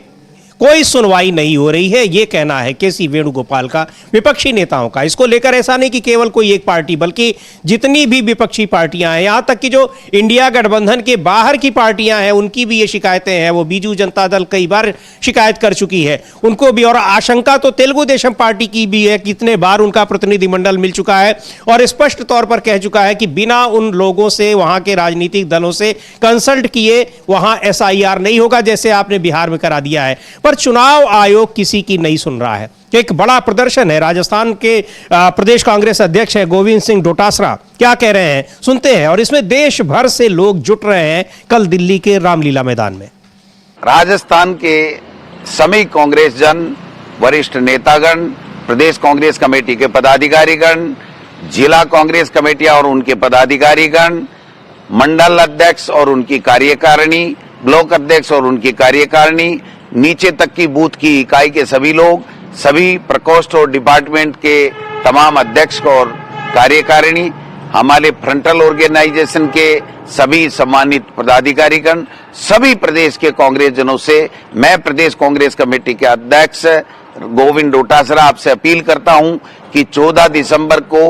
कोई सुनवाई नहीं हो रही है, ये कहना है केसी वेणुगोपाल का, विपक्षी नेताओं का। इसको लेकर ऐसा नहीं कि केवल कोई एक पार्टी, बल्कि जितनी भी विपक्षी पार्टियां हैं, यहां तक कि जो इंडिया गठबंधन के बाहर की पार्टियां हैं, उनकी भी ये शिकायतें हैं। वो बीजू जनता दल कई बार शिकायत कर चुकी है, उनको भी। और आशंका तो तेलुगु देशम पार्टी की भी है, कितने बार उनका प्रतिनिधिमंडल मिल चुका है और स्पष्ट तौर पर कह चुका है कि बिना उन लोगों से, वहां के राजनीतिक दलों से कंसल्ट किए वहां एसआईआर नहीं होगा, जैसे आपने बिहार में करा दिया है। पर चुनाव आयोग किसी की नहीं सुन रहा है। एक बड़ा प्रदर्शन है, राजस्थान के प्रदेश कांग्रेस अध्यक्ष है गोविंद सिंह डोटासरा क्या कह रहे हैं, सुनते हैं। और इसमें देश भर से लोग जुट रहे हैं कल दिल्ली के रामलीला मैदान में। राजस्थान के सभी कांग्रेस जन, वरिष्ठ नेतागण, प्रदेश कांग्रेस कमेटी के पदाधिकारीगण, जिला कांग्रेस कमेटियां और उनके पदाधिकारीगण, मंडल अध्यक्ष और उनकी कार्यकारिणी, ब्लॉक अध्यक्ष और उनकी कार्यकारिणी, नीचे तक की बूथ की इकाई के सभी लोग, सभी प्रकोष्ठ और डिपार्टमेंट के तमाम अध्यक्ष और कार्यकारिणी, हमारे फ्रंटल ऑर्गेनाइजेशन के सभी सम्मानित पदाधिकारीगण, सभी प्रदेश के कांग्रेस जनों से मैं प्रदेश कांग्रेस कमेटी के अध्यक्ष गोविंद डोटासरा आपसे अपील करता हूं कि 14 दिसंबर को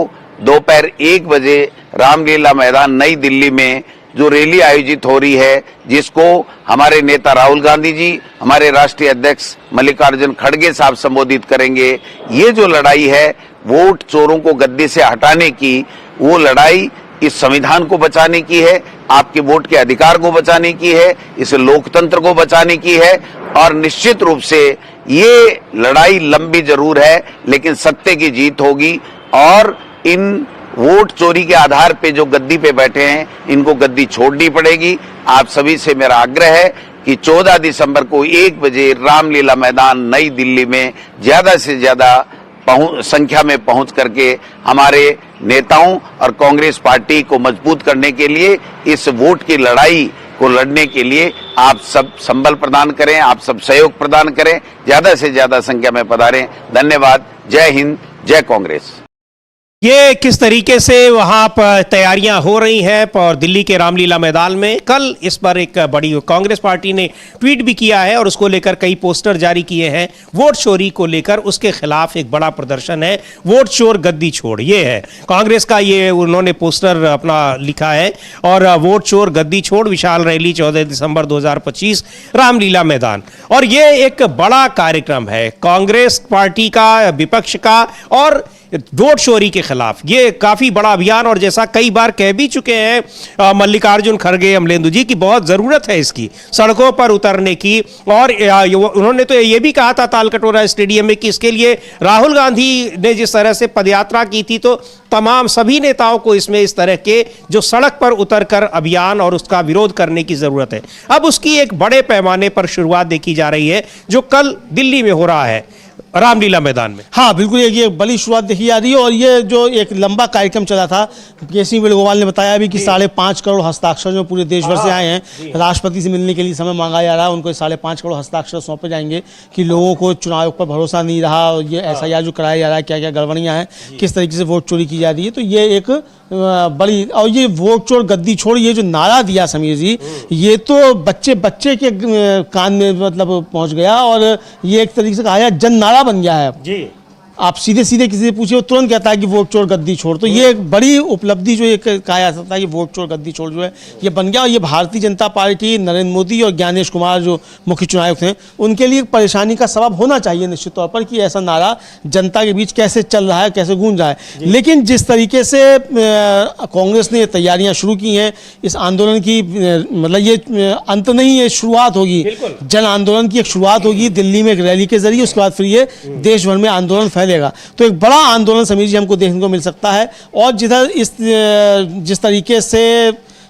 दोपहर 1 बजे रामलीला मैदान नई दिल्ली में जो रैली आयोजित हो रही है, जिसको हमारे नेता राहुल गांधी जी, हमारे राष्ट्रीय अध्यक्ष मल्लिकार्जुन खड़गे साहब संबोधित करेंगे। ये जो लड़ाई है वोट चोरों को गद्दी से हटाने की, वो लड़ाई इस संविधान को बचाने की है, आपके वोट के अधिकार को बचाने की है, इस लोकतंत्र को बचाने की है। और निश्चित रूप से ये लड़ाई लंबी जरूर है, लेकिन सत्य की जीत होगी। और इन वोट चोरी के आधार पे जो गद्दी पे बैठे हैं, इनको गद्दी छोड़नी पड़ेगी। आप सभी से मेरा आग्रह है कि 14 दिसंबर को 1 बजे रामलीला मैदान नई दिल्ली में ज्यादा से ज्यादा संख्या में पहुंच करके हमारे नेताओं और कांग्रेस पार्टी को मजबूत करने के लिए, इस वोट की लड़ाई को लड़ने के लिए आप सब संबल प्रदान करें, आप सब सहयोग प्रदान करें, ज्यादा से ज्यादा संख्या में पधारें। धन्यवाद। जय हिंद, जय कांग्रेस। ये किस तरीके से वहां पर तैयारियां हो रही हैं और दिल्ली के रामलीला मैदान में कल इस पर एक बड़ी कांग्रेस पार्टी ने ट्वीट भी किया है और उसको लेकर कई पोस्टर जारी किए हैं। वोट चोरी को लेकर उसके खिलाफ एक बड़ा प्रदर्शन है, वोट चोर गद्दी छोड़, ये है कांग्रेस का, ये उन्होंने पोस्टर अपना लिखा है। और वोट चोर गद्दी छोड़ विशाल रैली 14 दिसंबर 2025 रामलीला मैदान। और ये एक बड़ा कार्यक्रम है कांग्रेस पार्टी का, विपक्ष का और वोट चोरी के खिलाफ। ये काफी बड़ा अभियान, और जैसा कई बार कह भी चुके हैं मल्लिकार्जुन खड़गे, अमलेंदु जी की बहुत जरूरत है इसकी, सड़कों पर उतरने की। और उन्होंने तो ये भी कहा था तालकटोरा स्टेडियम में कि इसके लिए राहुल गांधी ने जिस तरह से पदयात्रा की थी, तो तमाम सभी नेताओं को इसमें इस तरह के जो सड़क पर उतरकर अभियान और उसका विरोध करने की जरूरत है। अब उसकी एक बड़े पैमाने पर शुरुआत देखी जा रही है, जो कल दिल्ली में हो रहा है रामलीला मैदान में। हाँ बिल्कुल, ये बड़ी शुरुआत देखी जा रही है। और ये जो एक लंबा कार्यक्रम चला था, केसी वेणुगोपाल ने बताया भी कि 5.5 करोड़ हस्ताक्षर जो पूरे देश भर से आए हैं, राष्ट्रपति से मिलने के लिए समय मांगा जा रहा है। उनको 5.5 करोड़ हस्ताक्षर सौंपे जाएंगे कि लोगों को चुनाव आयोग पर भरोसा नहीं रहा, और ये एसआईआर जो कराया जा रहा है, क्या क्या गड़बड़ियाँ हैं, किस तरीके से वोट चोरी की जा रही है। तो ये एक बड़ी, और ये वोट चोर गद्दी छोड़, ये जो नारा दिया समीर जी, ये तो बच्चे के कान में मतलब पहुंच गया, और ये एक तरीके से कहा जाए जन नारा बन गया है जी। आप सीधे किसी से पूछिए, वो तुरंत कहता है कि वोट चोर गद्दी छोड़। तो ये एक बड़ी उपलब्धि जो एक कहा जा सकता है कि वोट चोर गद्दी छोड़ जो है ये बन गया। और ये भारतीय जनता पार्टी, नरेंद्र मोदी और ज्ञानेश कुमार जो मुख्य चुनाव आयुक्त हैं, उनके लिए परेशानी का सबब होना चाहिए निश्चित तौर पर कि ऐसा नारा जनता के बीच कैसे चल रहा है, कैसे गूंज रहा है। लेकिन जिस तरीके से कांग्रेस ने तैयारियां शुरू की हैं इस आंदोलन की, मतलब ये अंत नहीं है, शुरुआत होगी, जन आंदोलन की एक शुरुआत होगी दिल्ली में एक रैली के जरिए, उसके बाद फिर ये देश भर में आंदोलन फैलेगा। तो एक बड़ा आंदोलन समीर जी हमको देखने को मिल सकता है। और जिस तरीके से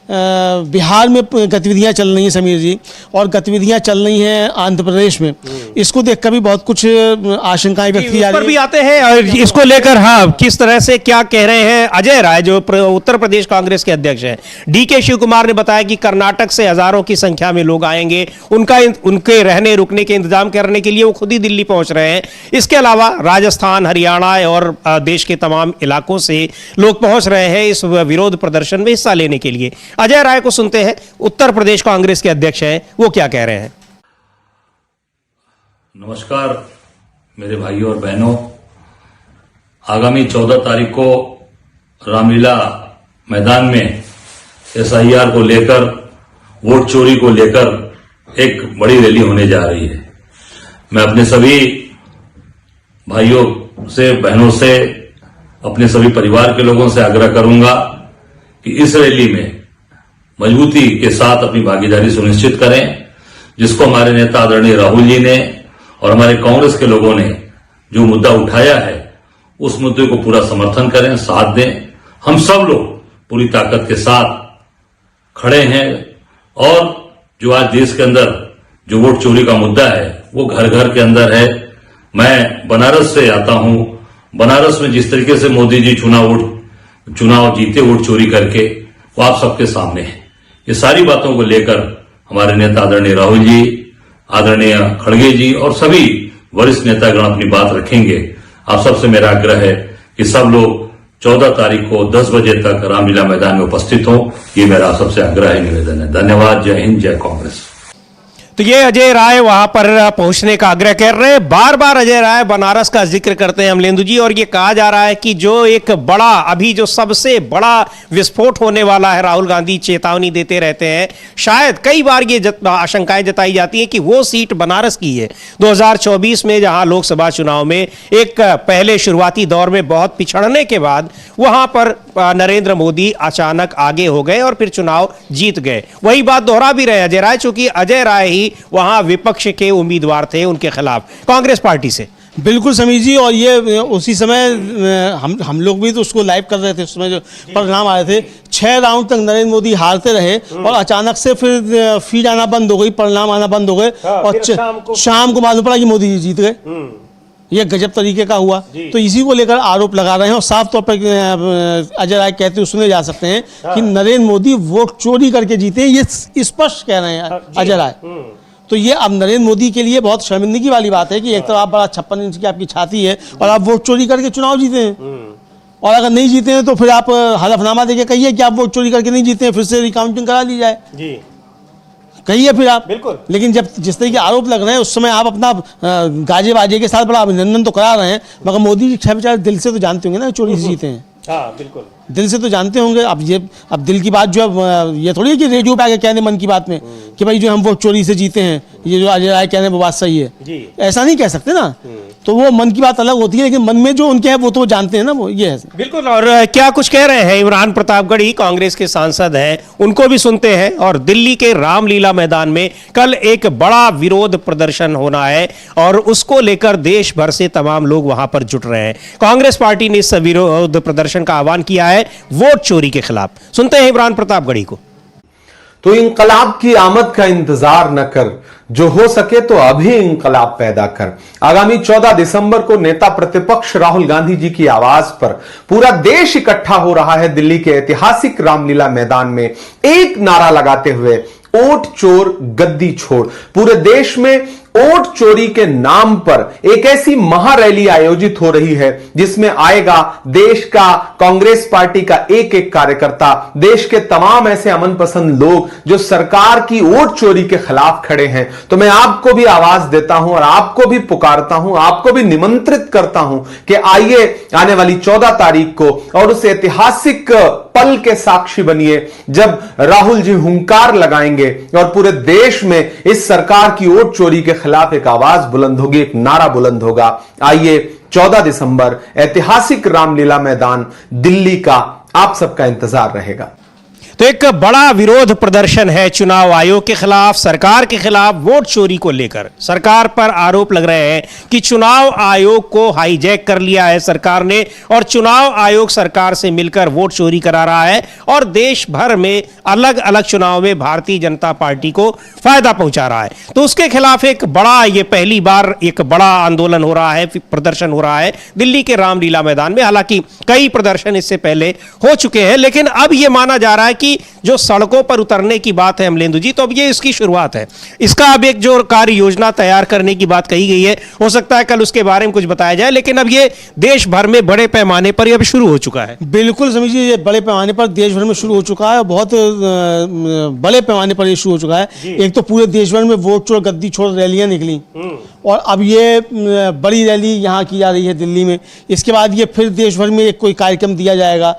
बिहार में गतिविधियां चल रही हैं समीर जी, और गतिविधियां चल रही हैं आंध्र प्रदेश में, इसको देखकर भी बहुत कुछ आशंकाएं व्यक्त की जा रही हैं। भी आते हैं और इसको लेकर हाँ किस तरह से क्या कह रहे हैं अजय राय जो उत्तर प्रदेश कांग्रेस के अध्यक्ष हैं। डीके शिव कुमार ने बताया कि कर्नाटक से हजारों की संख्या में लोग आएंगे, उनके रहने रुकने के इंतजाम करने के लिए वो खुद ही दिल्ली पहुंच रहे हैं। इसके अलावा राजस्थान, हरियाणा और देश के तमाम इलाकों से लोग पहुंच रहे हैं इस विरोध प्रदर्शन में हिस्सा लेने के लिए। अजय राय को सुनते हैं, उत्तर प्रदेश कांग्रेस के अध्यक्ष हैं, वो क्या कह रहे हैं। नमस्कार मेरे भाइयों और बहनों, आगामी 14 तारीख को रामलीला मैदान में SIR को लेकर, वोट चोरी को लेकर एक बड़ी रैली होने जा रही है। मैं अपने सभी भाइयों से, बहनों से, अपने सभी परिवार के लोगों से आग्रह करूंगा कि इस रैली में मजबूती के साथ अपनी भागीदारी सुनिश्चित करें, जिसको हमारे नेता आदरणीय राहुल जी ने और हमारे कांग्रेस के लोगों ने जो मुद्दा उठाया है उस मुद्दे को पूरा समर्थन करें, साथ दें। हम सब लोग पूरी ताकत के साथ खड़े हैं और जो आज देश के अंदर जो वोट चोरी का मुद्दा है वो घर घर के अंदर है। मैं बनारस से आता हूं। बनारस में जिस तरीके से मोदी जी चुनाव जीते वोट चोरी करके, वो आप सबके सामने है। ये सारी बातों को लेकर हमारे नेता आदरणीय राहुल जी, आदरणीय खड़गे जी और सभी वरिष्ठ नेतागण अपनी बात रखेंगे। आप सबसे मेरा आग्रह है कि सब लोग 14 तारीख को 10 बजे तक रामलीला मैदान में उपस्थित हों। ये मेरा सबसे आग्रह है, निवेदन है। धन्यवाद। जय हिंद, जय कांग्रेस। तो ये अजय राय वहां पर पहुंचने का आग्रह कर रहे हैं। बार बार अजय राय बनारस का जिक्र करते हैं अमलेंदु जी, और ये कहा जा रहा है कि जो एक बड़ा, अभी जो सबसे बड़ा विस्फोट होने वाला है, राहुल गांधी चेतावनी देते रहते हैं। शायद कई बार ये आशंकाएं जताई जाती हैं कि वो सीट बनारस की है 2024 में, जहां लोकसभा चुनाव में एक पहले शुरुआती दौर में बहुत पिछड़ने के बाद वहां पर नरेंद्र मोदी अचानक आगे हो गए और फिर चुनाव जीत गए। वही बात दोहरा भी रहे अजय राय, चूंकि अजय राय ही वहां विपक्ष के उम्मीदवार थे उनके खिलाफ कांग्रेस पार्टी से। बिल्कुल समीर जी, और ये उसी समय हम लोग भी तो उसको लाइव कर रहे थे। उस समय जो परिणाम आए थे, 6 राउंड तक नरेंद्र मोदी हारते रहे और अचानक से फिर फीड आना बंद हो गई, परिणाम आना बंद हो गए और शाम को मालूम पड़ा कि मोदी जी जीत गए। ये गजब तरीके का हुआ। तो इसी को लेकर आरोप लगा रहे हैं और साफ तौर पर अजय राय कहते हुए सुने जा सकते हैं कि नरेंद्र मोदी वोट चोरी करके जीते, ये स्पष्ट कह रहे हैं अजय राय। तो ये अब नरेंद्र मोदी के लिए बहुत शर्मिंदगी वाली बात है कि एक तरफ आप बड़ा 56 इंच की आपकी छाती है और आप वोट चोरी करके चुनाव जीते हैं, और अगर नहीं जीते हैं तो फिर आप हलफनामा देके कहिए कि आप वोट चोरी करके नहीं जीते हैं, फिर से रिकाउंटिंग करा ली जाए, कहिए फिर आप। बिल्कुल। लेकिन जब जिस तरह के आरोप लग रहे हैं उस समय आप अपना गाजे बाजे के साथ बड़ा अभिनंदन तो करा रहे हैं, मगर मोदी जी बेचारे दिल से तो जानते होंगे ना चोरी से जीते हैं। हाँ, बिल्कुल दिल से तो जानते होंगे। अब दिल की बात जो है ये थोड़ी है कि रेडियो पे आके कहने मन की बात में कि भाई जो हम वो चोरी से जीते हैं, ये जो अजय राय कहने वो बात सही है, ऐसा नहीं कह सकते ना। तो वो मन की बात अलग होती है, लेकिन मन में जो उनके है वो तो जानते हैं ना, वो ये है। बिल्कुल। और क्या कुछ कह रहे हैं इमरान प्रतापगढ़ी, कांग्रेस के सांसद हैं, उनको भी सुनते हैं। और दिल्ली के रामलीला मैदान में कल एक बड़ा विरोध प्रदर्शन होना है और उसको लेकर देश भर से तमाम लोग वहां पर जुट रहे हैं। कांग्रेस पार्टी ने इस विरोध प्रदर्शन का आह्वान किया है वोट चोरी के खिलाफ। सुनते हैं इमरान प्रतापगढ़ी को। तो इंकलाब की आमद का इंतजार न कर, जो हो सके तो अभी इंकलाब पैदा कर। आगामी 14 दिसंबर को नेता प्रतिपक्ष राहुल गांधी जी की आवाज पर पूरा देश इकट्ठा हो रहा है दिल्ली के ऐतिहासिक रामलीला मैदान में, एक नारा लगाते हुए, वोट चोर गद्दी छोड़। पूरे देश में वोट चोरी के नाम पर एक ऐसी महारैली आयोजित हो रही है जिसमें आएगा देश का कांग्रेस पार्टी का एक एक कार्यकर्ता, देश के तमाम ऐसे अमन पसंद लोग जो सरकार की वोट चोरी के खिलाफ खड़े हैं। तो मैं आपको भी आवाज देता हूं और आपको भी पुकारता हूं, आपको भी निमंत्रित करता हूं कि आइए आने वाली 14 तारीख को और उस ऐतिहासिक पल के साक्षी बनिए जब राहुल जी हुंकार लगाएंगे और पूरे देश में इस सरकार की वोट चोरी के खिलाफ एक आवाज बुलंद होगी, एक नारा बुलंद होगा। आइए 14 दिसंबर ऐतिहासिक रामलीला मैदान दिल्ली का आप सबका इंतजार रहेगा। तो एक बड़ा विरोध प्रदर्शन है चुनाव आयोग के खिलाफ, सरकार के खिलाफ वोट चोरी को लेकर। सरकार पर आरोप लग रहे हैं कि चुनाव आयोग को हाईजैक कर लिया है सरकार ने और चुनाव आयोग सरकार से मिलकर वोट चोरी करा रहा है और देश भर में अलग अलग चुनाव में भारतीय जनता पार्टी को फायदा पहुंचा रहा है। तो उसके खिलाफ एक बड़ा, ये पहली बार एक बड़ा आंदोलन हो रहा है, प्रदर्शन हो रहा है दिल्ली के रामलीला मैदान में। हालांकि कई प्रदर्शन इससे पहले हो चुके हैं, लेकिन अब यह माना जा रहा है कि कि जो सड़कों पर उतरने की बात है अमलेंदु जी, तो अब ये इसकी शुरुआत है। इसका अब एक जो कार्य योजना तैयार करने की बात कही गई है, हो सकता है कल उसके बारे में कुछ बताया जाए, लेकिन अब ये देश भर में बड़े पैमाने पर अब शुरू हो चुका है। बिल्कुल समझिए, ये बड़े पैमाने पर देश भर में शुरू हो चुका है और बहुत बड़े पैमाने पर ये शुरू हो चुका है। एक तो पूरे देश भर में वोट छोड़ गद्दी छोड़ रैलियां निकली और अब ये बड़ी रैली यहाँ की जा रही है दिल्ली में। इसके बाद ये फिर देश भर में एक कोई कार्यक्रम दिया जाएगा।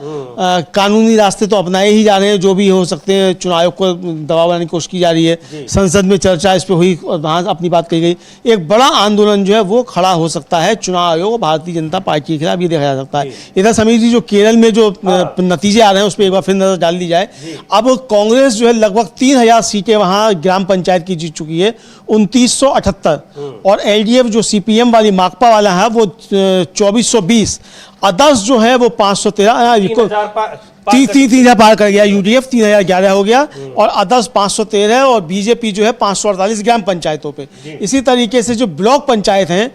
कानूनी रास्ते तो अपनाए ही जा रहे हैं जो भी हो सकते हैं, चुनाव आयोग को दबाव बनाने की कोशिश की जा रही है, संसद में चर्चा इस पर हुई और वहाँ अपनी बात कही गई। एक बड़ा आंदोलन जो है वो खड़ा हो सकता है चुनाव आयोग और भारतीय जनता पार्टी के खिलाफ, ये देखा जा सकता है। इधर समीर जी, जो केरल में जो नतीजे आ रहे हैं उस पर एक बार फिर नजर डाल दी जाए। अब कांग्रेस जो है लगभग 3000 सीटें वहाँ ग्राम पंचायत की जीत चुकी है, 2978, और एलडीएफ जो सीपीएम वाली माकपा वाला है वो 2420, अदर्स जो है वो 513, 3000 पार कर गया, यूडीएफ 3011 हो गया और अदर्स 513 और बीजेपी जो है 548 ग्राम पंचायतों पे। इसी तरीके से जो ब्लॉक पंचायत हैं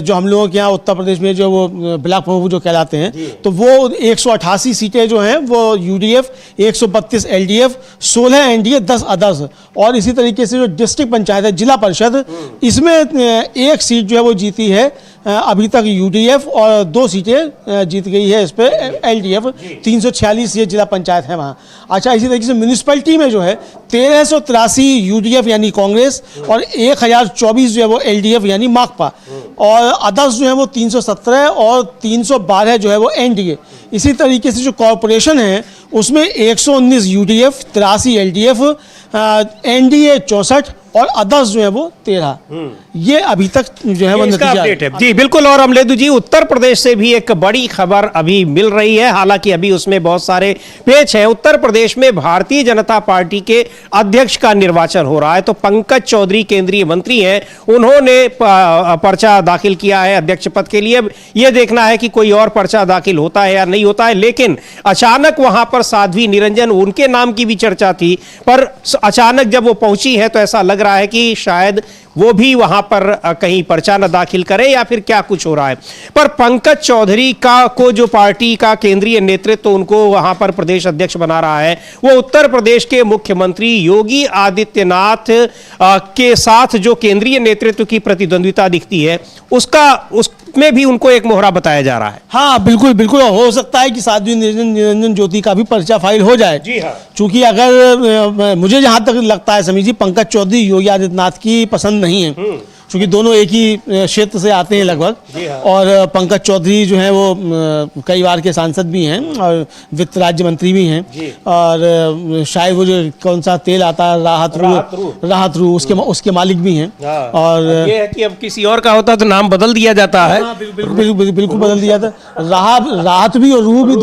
जो हम लोगों के यहाँ उत्तर प्रदेश में जो वो ब्लॉक प्रमुख जो कहलाते हैं, तो वो 188 सीटें जो हैं वो यूडीएफ, 132 एलडीएफ, 16 एनडीए, 10 अदर्स। और इसी तरीके से जो डिस्ट्रिक्ट पंचायत है, जिला परिषद, इसमें एक सीट जो है वो जीती है अभी तक यूडीएफ और 2 सीटें जीत गई है इस पे एलडीएफ। 346 ये जिला पंचायत है वहाँ। अच्छा, इसी तरीके से म्यूनिसिपैलिटी में जो है 1383 यूडीएफ यानी कांग्रेस और 1024 जो है वो एलडीएफ यानी माकपा, और अदर्स जो है वो 317 और 312 जो है वो एनडीए। इसी तरीके से जो कॉरपोरेशन है उसमें 119 यूडीएफ, 83 एलडीएफ, एनडीए 64 और अदर्स जो है वो 13। ये अभी तक जो है वो नतीजा अपडेट है जी। बिल्कुल। और अमलेंदु जी, उत्तर प्रदेश से भी एक बड़ी खबर अभी मिल रही है, हालांकि अभी उसमें बहुत सारे पेच हैं। उत्तर प्रदेश में भारतीय जनता पार्टी के अध्यक्ष का निर्वाचन हो रहा है, तो पंकज चौधरी केंद्रीय मंत्री हैं, उन्होंने पर्चा दाखिल किया है अध्यक्ष पद के लिए। यह देखना है कि कोई और पर्चा दाखिल होता है या नहीं होता है, लेकिन अचानक वहां पर साध्वी निरंजन, उनके नाम की भी चर्चा थी, पर अचानक जब वो पहुंची है तो ऐसा लग रहा है कि शायद वो भी वहां पर कहीं पर्चा न दाखिल करे या फिर क्या कुछ हो रहा है। पर पंकज चौधरी को जो पार्टी का केंद्रीय नेतृत्व उनको वहां पर प्रदेश अध्यक्ष बना रहा है, वो उत्तर प्रदेश के मुख्यमंत्री योगी आदित्यनाथ के साथ जो केंद्रीय नेतृत्व की प्रतिद्वंद्विता दिखती है उसमें भी उनको एक मोहरा बताया जा रहा है। हाँ बिल्कुल बिल्कुल, हो सकता है कि साध्वी निरंजन ज्योति का भी पर्चा फाइल हो जाए। जी हाँ। चूंकि अगर मुझे जहां तक लगता है समीर जी, पंकज चौधरी योगी आदित्यनाथ की पसंद नहीं है, क्योंकि दोनों एक ही क्षेत्र से आते हैं लगभग। हाँ। और पंकज चौधरी जो है वो कई बार के सांसद भी हैं और वित्त राज्य मंत्री भी हैं, और शायद वो जो कौन सा तेल आता है राहत रू उसके मालिक भी हैं। हाँ। और ये है कि अब किसी और का होता तो नाम बदल दिया जाता है। हाँ, बिल्कुल बदल दिया था। राहत भी और रूह भी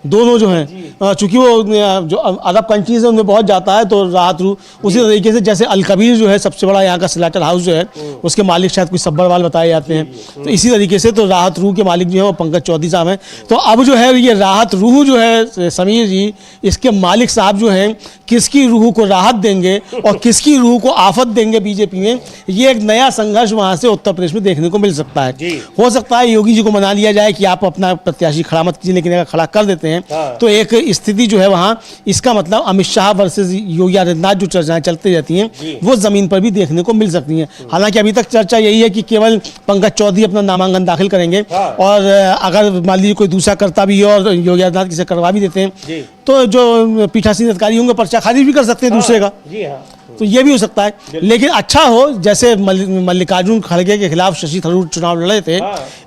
दोनों जो हैं, चूंकि वो जो अरब कंट्रीज है उनमें बहुत जाता है, तो राहत रू। उसी तरीके से जैसे अल कबीर जो है सबसे बड़ा यहाँ का स्लैटर हाउस जो है, उसके मालिक शायद कुछ सब्बरवाल बताए जाते हैं, तो इसी तरीके से तो राहत रूह के मालिक जो है वो पंकज चौधरी साहब हैं। तो अब जो है ये राहत रूह जो है समीर जी, इसके मालिक साहब जो हैं किसकी रूह को राहत देंगे और किसकी रूह को आफत देंगे बीजेपी में, ये एक नया संघर्ष वहां से उत्तर प्रदेश में देखने को मिल सकता है। हो सकता है योगी जी को मना लिया जाए कि आप अपना प्रत्याशी खड़ा मत कीजिए, लेकिन अगर खड़ा कर देते हैं तो एक स्थिति जो है वहां, इसका मतलब अमित शाह वर्सेस योगी आदित्यनाथ जो चर्चाएं चलती रहती हैं वो जमीन पर भी देखने को मिल सकती हैं। हालांकि अभी तक चर्चा यही है कि केवल पंकज चौधरी अपना नामांकन दाखिल करेंगे, और अगर मान लीजिए कोई दूसरा करता भी है और योगी आदित्यनाथ किसे करवा भी देते हैं तो जो पीठासीन अधिकारी होंगे पर्चा खारिज भी कर सकते हैं दूसरे का। तो ये भी हो सकता है। लेकिन अच्छा हो, जैसे मल्लिकार्जुन खड़गे के खिलाफ शशि थरूर चुनाव लड़े थे,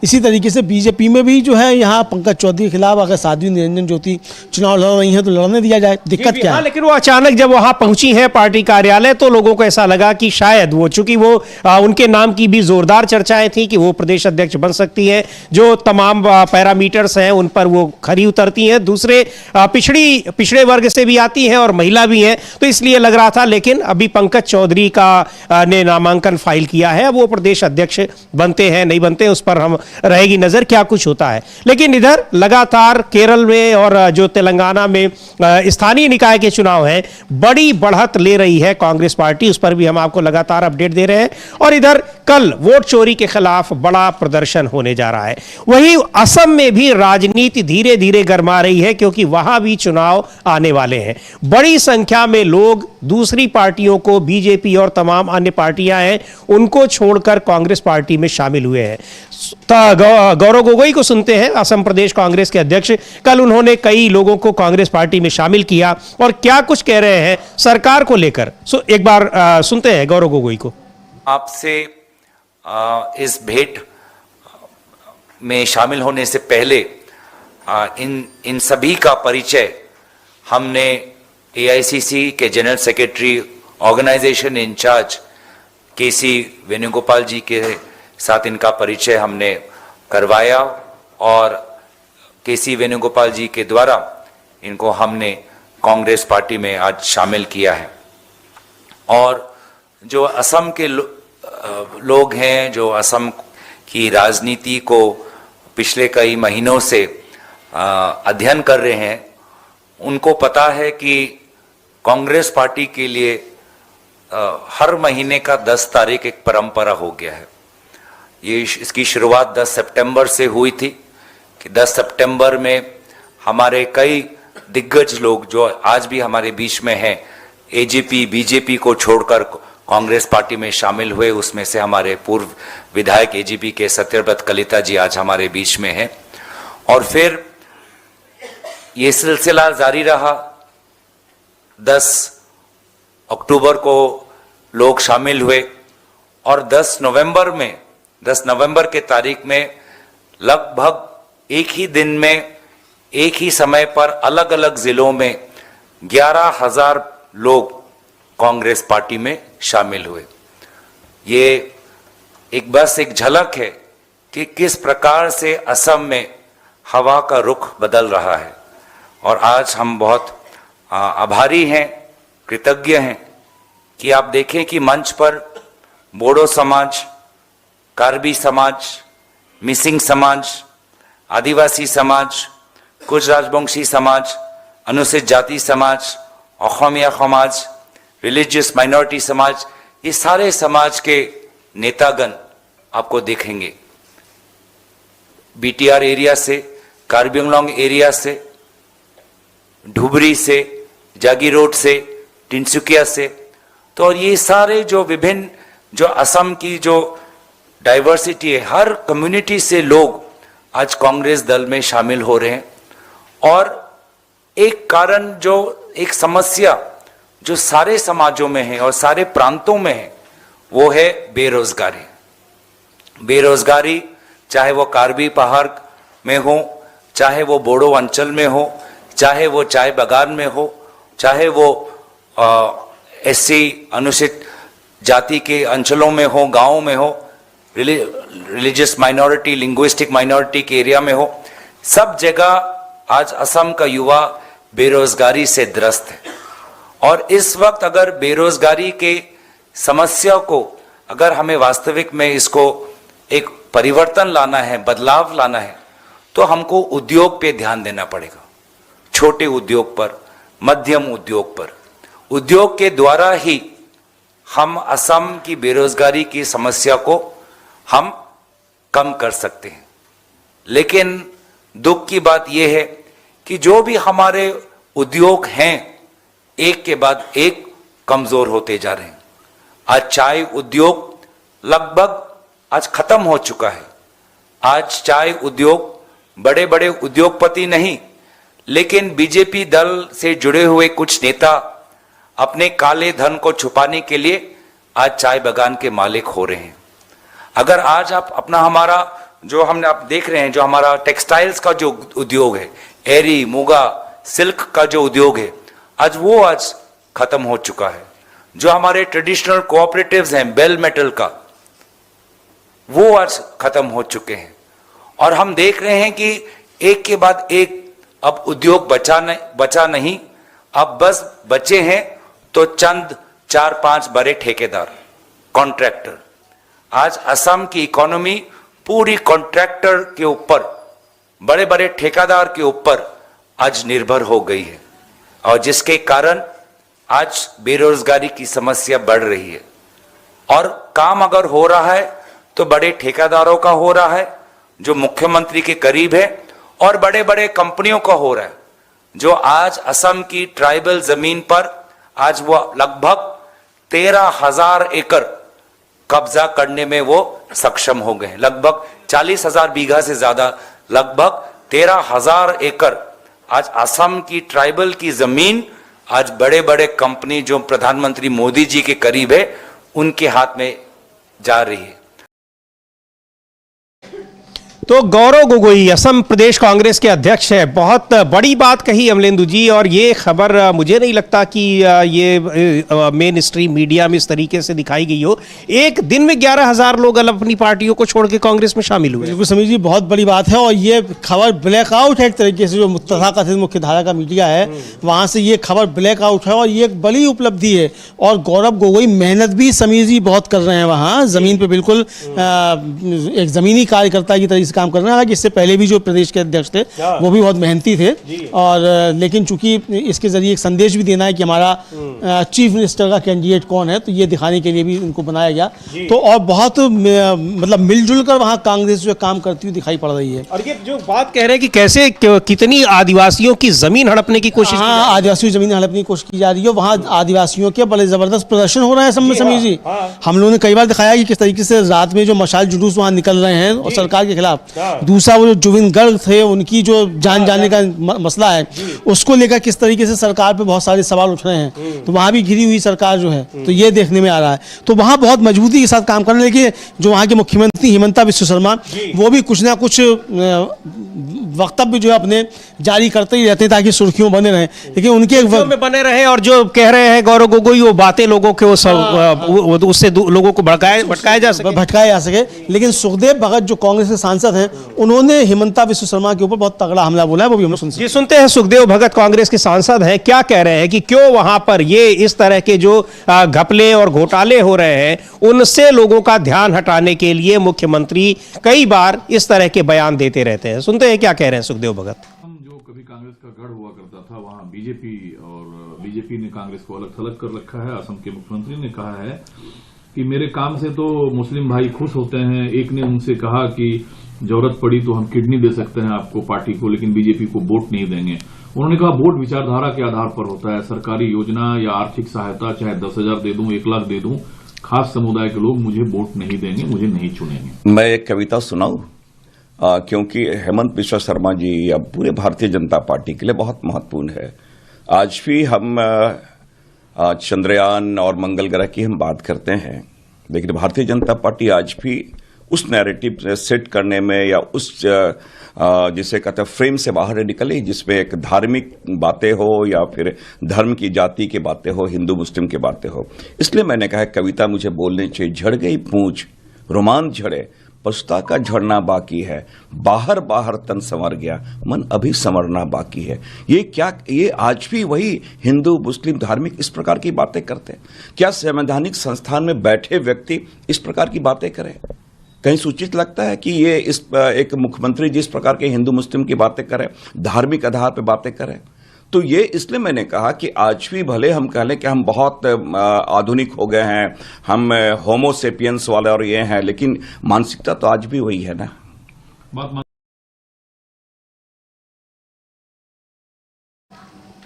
इसी तरीके से बीजेपी में भी जो है यहाँ पंकज चौधरी के खिलाफ अगर साध्वी निरंजन ज्योति चुनाव लड़ रही है तो लड़ने दिया जाए, दिक्कत क्या है। लेकिन वो अचानक जब वहां पहुंची है पार्टी कार्यालय, तो लोगों को ऐसा लगा कि शायद वो, चूंकि वो उनके नाम की भी जोरदार चर्चाएं थी कि वो प्रदेश अध्यक्ष बन सकती है, जो तमाम पैरामीटर्स हैं उन पर वो खरी उतरती हैं, दूसरे पिछड़े वर्ग से भी आती हैं और महिला भी हैं, तो इसलिए लग रहा था। लेकिन अभी पंकज चौधरी ने नामांकन फाइल किया है, अब वो प्रदेश अध्यक्ष बनते हैं नहीं बनते उस पर हम रहेगी नजर, क्या कुछ होता है। लेकिन इधर लगातार केरल में और जो तेलंगाना में स्थानीय निकाय के चुनाव हैं, बड़ी बढ़त ले रही है कांग्रेस पार्टी, उस पर भी हम आपको लगातार अपडेट दे रहे हैं। और इधर कल वोट चोरी के खिलाफ बड़ा प्रदर्शन होने जा रहा है। वहीं असम में भी राजनीति धीरे धीरे गरमा रही है, क्योंकि वहां भी चुनाव आने वाले हैं। बड़ी संख्या में लोग दूसरी पार्टियों को, बीजेपी और तमाम अन्य पार्टियां हैं, उनको छोड़कर कांग्रेस पार्टी में शामिल हुए हैं। गौरव गोगोई को सुनते हैं, असम प्रदेश कांग्रेस के अध्यक्ष। कल उन्होंने कई लोगों को कांग्रेस पार्टी में शामिल किया और क्या कुछ कह रहे हैं सरकार को लेकर। एक बार सुनते हैं गौरव गोगोई को। आपसे इस भेंट में शामिल होने से पहले इन सभी का परिचय हमने एआईसीसी के जनरल सेक्रेटरी, ऑर्गेनाइजेशन इंचार्ज केसी वेणुगोपाल जी के साथ इनका परिचय हमने करवाया और केसी वेणुगोपाल जी के द्वारा इनको हमने कांग्रेस पार्टी में आज शामिल किया है। और जो असम के लोग हैं, जो असम की राजनीति को पिछले कई महीनों से अध्ययन कर रहे हैं, उनको पता है कि कांग्रेस पार्टी के लिए हर महीने का 10 तारीख एक परंपरा हो गया है। इसकी शुरुआत 10 सितंबर से हुई थी कि 10 सितंबर में हमारे कई दिग्गज लोग जो आज भी हमारे बीच में हैं, एजेपी, बीजेपी को छोड़कर कांग्रेस पार्टी में शामिल हुए। उसमें से हमारे पूर्व विधायक एजेपी के सत्यव्रत कलिता जी आज हमारे बीच में हैं। और फिर ये सिलसिला जारी रहा। 10 अक्टूबर को लोग शामिल हुए और 10 नवंबर के तारीख में लगभग एक ही दिन में, एक ही समय पर अलग अलग जिलों में 11,000 लोग कांग्रेस पार्टी में शामिल हुए। ये एक झलक है कि किस प्रकार से असम में हवा का रुख बदल रहा है। और आज हम बहुत आभारी हैं, कृतज्ञ हैं कि आप देखें कि मंच पर बोडो समाज, कार्बी समाज, मिसिंग समाज, आदिवासी समाज, कुछ राजवंशी समाज, अनुसूचित जाति समाज, असमिया समाज, रिलीजियस माइनॉरिटी समाज, ये सारे समाज के नेतागण आपको देखेंगे। बीटीआर एरिया से, कार्बी आंगलोंग एरिया से, धुबरी से, जागीरोड से, तिनसुकिया से। तो और ये सारे जो विभिन्न, जो असम की जो डाइवर्सिटी है, हर कम्युनिटी से लोग आज कांग्रेस दल में शामिल हो रहे हैं। और एक कारण, जो एक समस्या जो सारे समाजों में है और सारे प्रांतों में है, वो है बेरोजगारी। बेरोजगारी चाहे वो कार्बी पहाड़ में हो, चाहे वो बोडो अंचल में हो, चाहे वो चाय बागान में हो, चाहे वो एससी अनुसूचित जाति के अंचलों में हो, गांवों में हो, रिलीजियस माइनॉरिटी, लिंग्विस्टिक माइनॉरिटी के एरिया में हो, सब जगह आज असम का युवा बेरोजगारी से ग्रस्त है। और इस वक्त अगर बेरोजगारी के समस्या को, अगर हमें वास्तविक में इसको एक परिवर्तन लाना है, बदलाव लाना है, तो हमको उद्योग पे ध्यान देना पड़ेगा। छोटे उद्योग पर, मध्यम उद्योग पर। उद्योग के द्वारा ही हम असम की बेरोजगारी की समस्या को हम कम कर सकते हैं। लेकिन दुख की बात यह है कि जो भी हमारे उद्योग हैं, एक के बाद एक कमजोर होते जा रहे हैं। आज चाय उद्योग लगभग आज खत्म हो चुका है। आज चाय उद्योग, बड़े बड़े उद्योगपति नहीं, लेकिन बीजेपी दल से जुड़े हुए कुछ नेता अपने काले धन को छुपाने के लिए आज चाय बागान के मालिक हो रहे हैं। अगर आज आप अपना, हमारा जो हमने आप देख रहे हैं, जो हमारा टेक्सटाइल्स का जो उद्योग है, एरी, मुगा, सिल्क का जो उद्योग है, आज खत्म हो चुका है। जो हमारे ट्रेडिशनल कोऑपरेटिव्स हैं, बेल मेटल का, वो आज खत्म हो चुके हैं। और हम देख रहे हैं कि एक के बाद एक अब उद्योग बचा नहीं, अब बस बचे हैं तो चंद 4-5 बड़े ठेकेदार, कॉन्ट्रैक्टर। आज असम की इकोनॉमी पूरी कॉन्ट्रैक्टर के ऊपर, बड़े बड़े ठेकेदार के ऊपर आज निर्भर हो गई है, और जिसके कारण आज बेरोजगारी की समस्या बढ़ रही है। और काम अगर हो रहा है तो बड़े ठेकेदारों का हो रहा है जो मुख्यमंत्री के करीब है, और बड़े बड़े कंपनियों का हो रहा है जो आज असम की ट्राइबल जमीन पर आज वो लगभग 13,000 एकड़ कब्जा करने में वो सक्षम हो गए। लगभग 40,000 बीघा से ज्यादा, लगभग 13,000 एकड़ आज असम की ट्राइबल की जमीन आज बड़े बड़े कंपनी जो प्रधानमंत्री मोदी जी के करीब है उनके हाथ में जा रही है। तो गौरव गोगोई असम प्रदेश कांग्रेस के अध्यक्ष है। बहुत बड़ी बात कही अमलेंदु जी, और ये खबर मुझे नहीं लगता कि ये मेन स्ट्रीम मीडिया में इस तरीके से दिखाई गई हो। एक दिन में 11,000 लोग अपनी पार्टियों को छोड़ के कांग्रेस में शामिल हुए। बिल्कुल समीर जी, बहुत बड़ी बात है, और ये खबर ब्लैकआउट है एक तरीके से। जो तथाकथित मुख्य धारा का मीडिया है वहाँ से ये खबर ब्लैकआउट है, और ये एक बड़ी उपलब्धि है। और गौरव गोगोई मेहनत भी समीर जी बहुत कर रहे हैं वहाँ जमीन पे, बिल्कुल एक जमीनी कार्यकर्ता की तरह से काम कर रहे हैं। हालांकि इससे पहले भी जो प्रदेश के अध्यक्ष थे वो भी बहुत मेहनती थे, और लेकिन चूंकि इसके जरिए एक संदेश भी देना है कि हमारा चीफ मिनिस्टर का कैंडिडेट कौन है, तो ये दिखाने के लिए भी उनको बनाया गया। तो और बहुत मतलब मिलजुल कर वहाँ कांग्रेस जो काम करती हुई दिखाई पड़ रही है। और ये जो बात कह रहे हैं कि कैसे कितनी आदिवासियों की जमीन हड़पने की कोशिश, हाँ, आदिवासियों की जमीन हड़पने की कोशिश की जा रही है। वहाँ आदिवासियों के बड़े जबरदस्त प्रदर्शन हो रहे हैं समीर जी। हम लोगों ने कई बार दिखाया कि किस तरीके से रात में जो मशाल जुलूस वहाँ निकल रहे हैं और सरकार के खिलाफ। दूसरा वो जो जुबिन गर्ग थे उनकी जो जान जाने का मसला है, उसको लेकर किस तरीके से सरकार पे बहुत सारे सवाल उठ रहे हैं। तो वहाँ भी घिरी हुई सरकार जो है, तो ये देखने में आ रहा है। तो वहाँ बहुत मजबूती के साथ काम करने लगे। जो वहाँ के मुख्यमंत्री हिमंता बिस्वा शर्मा, वो भी कुछ ना कुछ वक्तव्य जो है अपने जारी करते ही रहते हैं ताकि सुर्खियों बने रहें, लेकिन उनके में बने रहे। और जो कह रहे हैं गौरव गोगोई, वो बातें लोगों के उससे लोगों को भटकाया जा सके। लेकिन सुखदेव भगत जो कांग्रेस के सांसद हैं, उन्होंने हिमंता बिस्वा शर्मा के ऊपर बहुत तगड़ा हमला बोला है, वो भी हम लोग सुनते हैं। सुखदेव भगत कांग्रेस के सांसद हैं, क्या कह रहे हैं कि क्यों वहां पर ये इस तरह के जो घपले और घोटाले हो रहे हैं उनसे लोगों का ध्यान हटाने के लिए मुख्यमंत्री कई बार इस तरह के बयान देते रहते हैं। सुनते हैं क्या कह रहे हैं सुखदेव भगत। जो कभी कांग्रेस का गढ़ हुआ करता था, वहां बीजेपी और बीजेपी ने कांग्रेस को अलग थलग कर रखा है। असम के मुख्यमंत्री ने कहा है कि मेरे काम से तो मुस्लिम भाई खुश होते हैं। एक ने उनसे कहा कि जरूरत पड़ी तो हम किडनी दे सकते हैं आपको पार्टी को, लेकिन बीजेपी को वोट नहीं देंगे। उन्होंने कहा वोट विचारधारा के आधार पर होता है। सरकारी योजना या आर्थिक सहायता चाहे 10,000 दे दूं, 1 लाख दे दूं, खास समुदाय के लोग मुझे वोट नहीं देंगे, मुझे नहीं चुनेंगे। मैं एक कविता सुनाऊं, क्योंकि हेमंत बिस्वा शर्मा जी अब पूरे भारतीय जनता पार्टी के लिए बहुत महत्वपूर्ण है। आज भी हम चंद्रयान और मंगल ग्रह की हम बात करते हैं, लेकिन भारतीय जनता पार्टी आज भी उस नैरेटिव सेट करने में या उस जिसे कहते हैं फ्रेम से बाहर निकले जिसमें एक धार्मिक बातें हो या फिर धर्म की जाति की बातें हो, हिंदू मुस्लिम की बातें हो। इसलिए मैंने कहा कविता मुझे बोलनी चाहिए। झड़ गई पूंछ रोमांच झड़े, पछता का झड़ना बाकी है, बाहर बाहर तन संवर गया, मन अभी संवरना बाकी है। ये आज भी वही हिंदू मुस्लिम धार्मिक इस प्रकार की बातें करते हैं? क्या संवैधानिक संस्थान में बैठे व्यक्ति इस प्रकार की बातें करें? कहीं सूचित लगता है कि ये एक मुख्यमंत्री जिस प्रकार के हिंदू मुस्लिम की बातें करें, धार्मिक आधार पर बातें करें? तो ये इसलिए मैंने कहा कि आज भी भले हम कह लें कि हम बहुत आधुनिक हो गए हैं, हम होमोसेपियंस वाले और ये हैं, लेकिन मानसिकता तो आज भी वही है ना।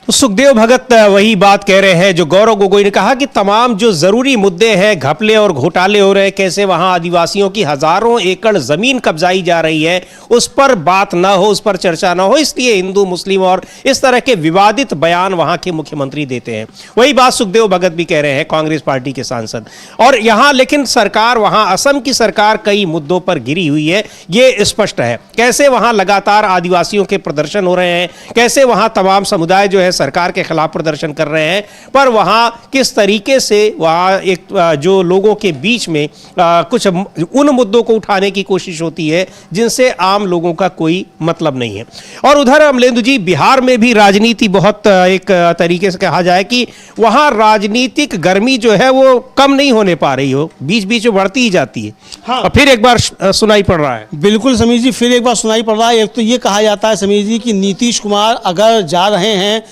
तो सुखदेव भगत वही बात कह रहे हैं जो गौरव गोगोई ने कहा कि तमाम जो जरूरी मुद्दे हैं, घपले और घोटाले हो रहे हैं, कैसे वहां आदिवासियों की हजारों एकड़ जमीन कब्जाई जा रही है, उस पर बात ना हो, उस पर चर्चा ना हो, इसलिए हिंदू मुस्लिम और इस तरह के विवादित बयान वहां के मुख्यमंत्री देते हैं। वही बात सुखदेव भगत भी कह रहे हैं, कांग्रेस पार्टी के सांसद। और यहां लेकिन सरकार, वहां असम की सरकार कई मुद्दों पर गिरी हुई है, ये स्पष्ट है। कैसे वहां लगातार आदिवासियों के प्रदर्शन हो रहे हैं, कैसे वहां तमाम समुदाय जो है सरकार के खिलाफ प्रदर्शन कर रहे हैं, पर वहां किस तरीके से वहां एक जो लोगों के बीच में कुछ उन मुद्दों को उठाने की कोशिश होती है जिनसे आम लोगों का कोई मतलब नहीं है। और उधर अमलेंदु जी, बिहार में भी राजनीति बहुत एक तरीके से कहा जाए कि वहां राजनीतिक गर्मी जो है वो कम नहीं होने पा रही हो, बीच बीच में बढ़ती ही जाती है। हाँ, और फिर एक बार सुनाई पड़ रहा है। बिल्कुल समीर जी, फिर एक बार सुनाई पड़ रहा है। एक तो ये कहा जाता है समीर जी कि नीतीश कुमार अगर जा रहे हैं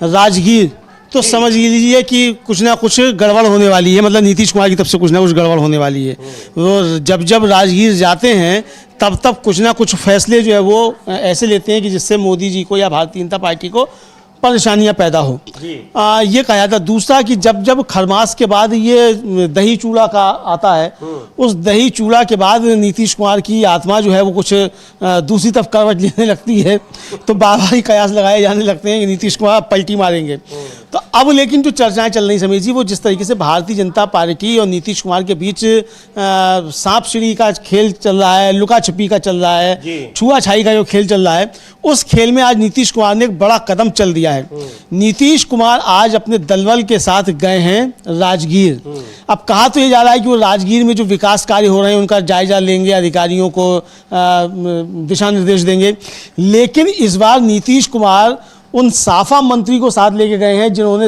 राजगीर तो समझ लीजिए कि कुछ ना कुछ गड़बड़ होने वाली है, मतलब नीतीश कुमार की तरफ से कुछ ना कुछ गड़बड़ होने वाली है। वो जब राजगीर जाते हैं तब कुछ ना कुछ फैसले जो है वो ऐसे लेते हैं कि जिससे मोदी जी को या भारतीय जनता पार्टी को परेशानियां पैदा हो। ये कहा जाता है। दूसरा कि जब खरमास के बाद ये दही चूड़ा का आता है, उस दही चूड़ा के बाद नीतीश कुमार की आत्मा जो है वो कुछ दूसरी तरफ करवट लेने लगती है, तो बार-बार ही कयास लगाए जाने लगते हैं कि नीतीश कुमार पलटी मारेंगे। तो अब लेकिन जो चर्चाएं चल रही समीर जी, वो जिस तरीके से भारतीय जनता पार्टी और नीतीश कुमार के बीच सांप सीढ़ी का खेल चल रहा है, लुका छिपी का चल रहा है, छुआ छाई का जो खेल चल रहा है, उस खेल में आज नीतीश कुमार ने एक बड़ा कदम चल दिया है। नीतीश कुमार आज अपने दलबल के साथ गए हैं राजगीर। अब कहा तो ये जा रहा है कि वो राजगीर में जो विकास कार्य हो रहे हैं उनका जायजा लेंगे, अधिकारियों को दिशा निर्देश देंगे, लेकिन इस बार नीतीश कुमार उन साफा मंत्री को साथ लेके गए हैं जिन्होंने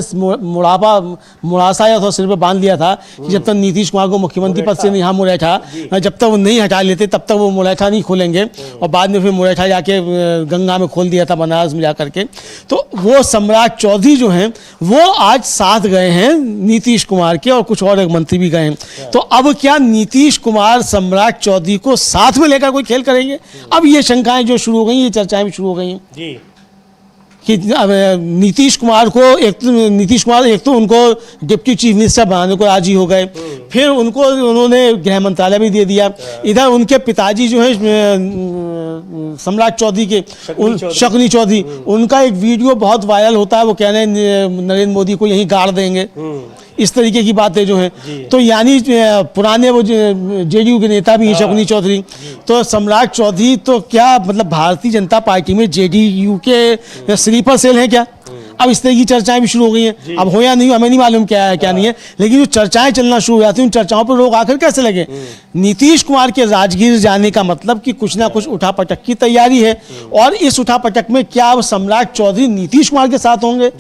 मुड़ासा या तो सिर पे बांध लिया था कि जब तक नीतीश कुमार को मुख्यमंत्री पद से नहीं, हाँ मुरैठा, जब तक वो नहीं हटा लेते तब तक वो मुरैठा नहीं खोलेंगे, और बाद में फिर मुरैठा जाके गंगा में खोल दिया था, बनारस में जाकर के। तो वो सम्राट चौधरी जो हैं वो आज साथ गए हैं नीतीश कुमार के, और कुछ और एक मंत्री भी गए हैं। तो अब क्या नीतीश कुमार सम्राट चौधरी को साथ में लेकर कोई खेल करेंगे? अब ये शंकाएं जो शुरू हो गई, ये चर्चाएं भी शुरू हो गई हैं कि नीतीश कुमार एक तो उनको डिप्टी चीफ मिनिस्टर बनाने को राजी हो गए, फिर उनको उन्होंने गृह मंत्रालय भी दे दिया। इधर उनके पिताजी जो है सम्राट चौधरी के शकुनी चौधरी, उनका एक वीडियो बहुत वायरल होता है, वो कह रहे हैं नरेंद्र मोदी को यहीं गाड़ देंगे, इस तरीके की बातें जो हैं। तो यानी पुराने वो जेडीयू के नेता भी हैं शकुनी चौधरी, तो सम्राट चौधरी तो क्या मतलब भारतीय जनता पार्टी में जेडीयू के स्लीपर सेल हैं क्या? अब इस तरह की चर्चाएं भी शुरू हो गई हैं। अब हो या नहीं हमें नहीं मालूम क्या है क्या नहीं है, लेकिन जो चर्चाएं चलना शुरू हो जाती हैं उन चर्चाओं पर लोग आखिर कैसे लगे? नीतीश कुमार के राजगीर जाने का मतलब कि कुछ ना कुछ उठापटक की तैयारी है, और इस उठापटक में क्या सम्राट चौधरी नीतीश कुमार के साथ होंगे?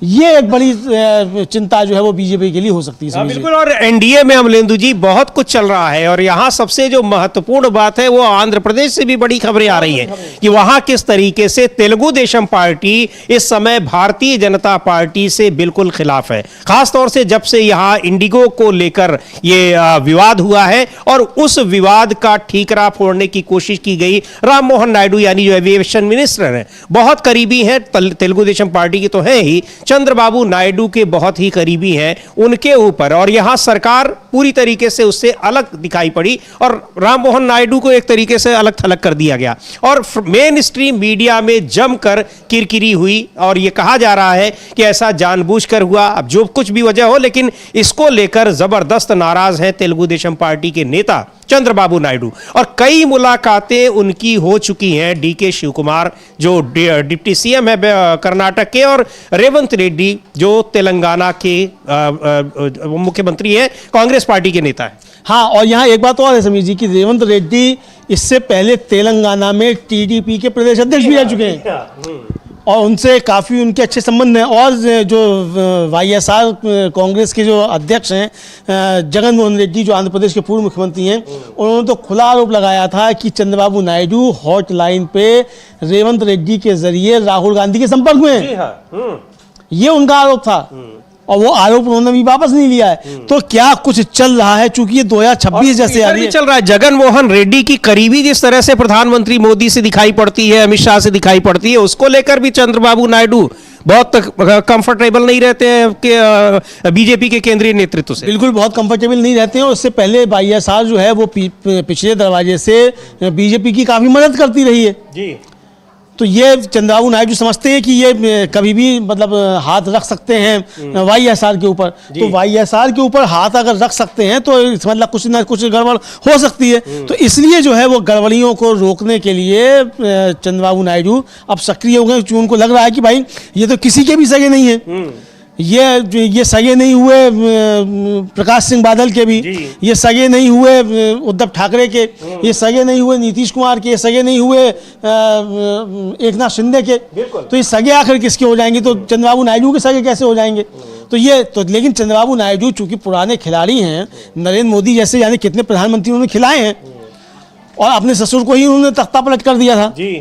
ये एक बड़ी चिंता जो है वो बीजेपी के लिए हो सकती है। बिल्कुल। और एनडीए में अमलेंदु जी बहुत कुछ चल रहा है, और यहाँ सबसे जो महत्वपूर्ण बात है वो आंध्र प्रदेश से भी बड़ी खबरें आ रही हैं कि वहां किस तरीके से तेलुगु देशम पार्टी इस समय भारतीय जनता पार्टी से बिल्कुल खिलाफ है, खासतौर से जब से यहाँ इंडिगो को लेकर ये विवाद हुआ है, और उस विवाद का ठीकरा फोड़ने की कोशिश की गई। राम मोहन नायडू यानी जो एविएशन मिनिस्टर है, बहुत करीबी है तेलुगु देशम पार्टी के, तो है ही, चंद्रबाबू नायडू के बहुत ही करीबी हैं, उनके ऊपर, और यहां सरकार पूरी तरीके से उससे अलग दिखाई पड़ी, और राम मोहन नायडू को एक तरीके से अलग थलग कर दिया गया, और मेन स्ट्रीम मीडिया में जमकर किरकिरी हुई, और यह कहा जा रहा है कि ऐसा जानबूझकर हुआ। अब जो कुछ भी वजह हो, लेकिन इसको लेकर जबरदस्त नाराज हैं तेलुगु देशम पार्टी के नेता चंद्रबाबू नायडू, और कई मुलाकातें उनकी हो चुकी हैं डीके शिव कुमार जो डिप्टी सीएम है कर्नाटक के, और रेवंत रेड्डी जो तेलंगाना के मुख्यमंत्री हैं, कांग्रेस पार्टी के नेता हैं। हाँ, और यहाँ एक बात और है समीर जी कि रेवंत रेड्डी इससे पहले तेलंगाना में टीडीपी के प्रदेश अध्यक्ष भी रह चुके हैं, और उनसे काफ़ी उनके अच्छे संबंध हैं। और जो वाईएसआर कांग्रेस के जो अध्यक्ष हैं जगन मोहन रेड्डी, जो आंध्र प्रदेश के पूर्व मुख्यमंत्री हैं, उन्होंने तो खुला आरोप लगाया था कि चंद्रबाबू नायडू हॉटलाइन पे रेवंत रेड्डी के जरिए राहुल गांधी के संपर्क में हैं। ये उनका आरोप था, और वो आरोप उन्होंने भी वापस नहीं लिया है। तो क्या कुछ चल रहा है? चूंकि ये 2026 जैसे आ रही है, चल रहा है। जगन मोहन रेड्डी की करीबी जिस तरह से प्रधानमंत्री मोदी से दिखाई पड़ती है, अमित शाह से दिखाई पड़ती है, उसको लेकर भी चंद्रबाबू नायडू बहुत कंफर्टेबल नहीं रहते हैं बीजेपी के केंद्रीय नेतृत्व से। बिल्कुल बहुत कंफर्टेबल नहीं रहते हैं। उससे पहले वाईएसआर जो है वो पिछले दरवाजे से बीजेपी की काफी मदद करती रही है जी। तो ये चंद्रबाबू नायडू समझते हैं कि ये कभी भी मतलब हाथ रख सकते हैं वाईएसआर के ऊपर। तो वाईएसआर के ऊपर हाथ अगर रख सकते हैं तो मतलब कुछ ना कुछ गड़बड़ हो सकती है। तो इसलिए जो है वो गड़बड़ियों को रोकने के लिए चंद्रबाबू नायडू अब सक्रिय हो गए। उनको लग रहा है कि भाई ये तो किसी के भी सगे नहीं है, ये सगे नहीं हुए प्रकाश सिंह बादल के भी, ये सगे नहीं हुए उद्धव ठाकरे के, ये सगे नहीं हुए नीतीश कुमार के, ये सगे नहीं हुए एकनाथ शिंदे के। तो ये सगे आखिर किसके हो जाएंगे? तो चंद्रबाबू नायडू के सगे कैसे हो जाएंगे? तो लेकिन चंद्रबाबू नायडू चूंकि पुराने खिलाड़ी हैं, नरेंद्र मोदी जैसे यानी कितने प्रधानमंत्री उन्होंने खिलाए हैं, और अपने ससुर को ही उन्होंने तख्ता पलट कर दिया था जी।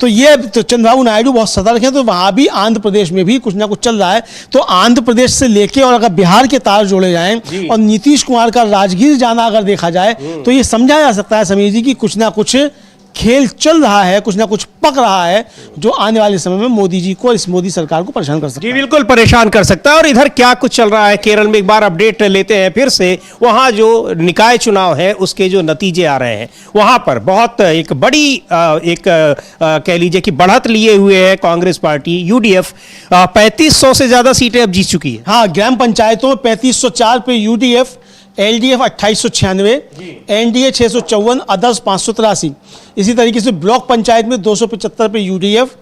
तो ये तो चंद्रबाबू नायडू बहुत सतर्क हैं, तो वहाँ भी आंध्र प्रदेश में भी कुछ ना कुछ चल रहा है। तो आंध्र प्रदेश से लेके और अगर बिहार के तार जोड़े जाएं और नीतीश कुमार का राजगीर जाना अगर देखा जाए तो ये समझा जा सकता है समीर जी कि कुछ ना कुछ खेल चल रहा है, कुछ ना कुछ पक रहा है जो आने वाले समय में मोदी जी को, इस मोदी सरकार को परेशान कर सकता है। जी बिल्कुल परेशान कर सकता है। और इधर क्या कुछ चल रहा है केरल में, एक बार अपडेट लेते हैं फिर से। वहां जो निकाय चुनाव है उसके जो नतीजे आ रहे हैं, वहां पर बहुत एक बड़ी कह लीजिए कि बढ़त लिए हुए है कांग्रेस पार्टी यूडीएफ। 3500 से ज्यादा सीटें अब जीत चुकी है। हाँ, ग्राम पंचायतों में 3504 पे यूडीएफ, एलडीएफ 2896, एनडीए 654, अदर्स 583। इसी तरीके से ब्लॉक पंचायत में 275 पे यूडीएफ,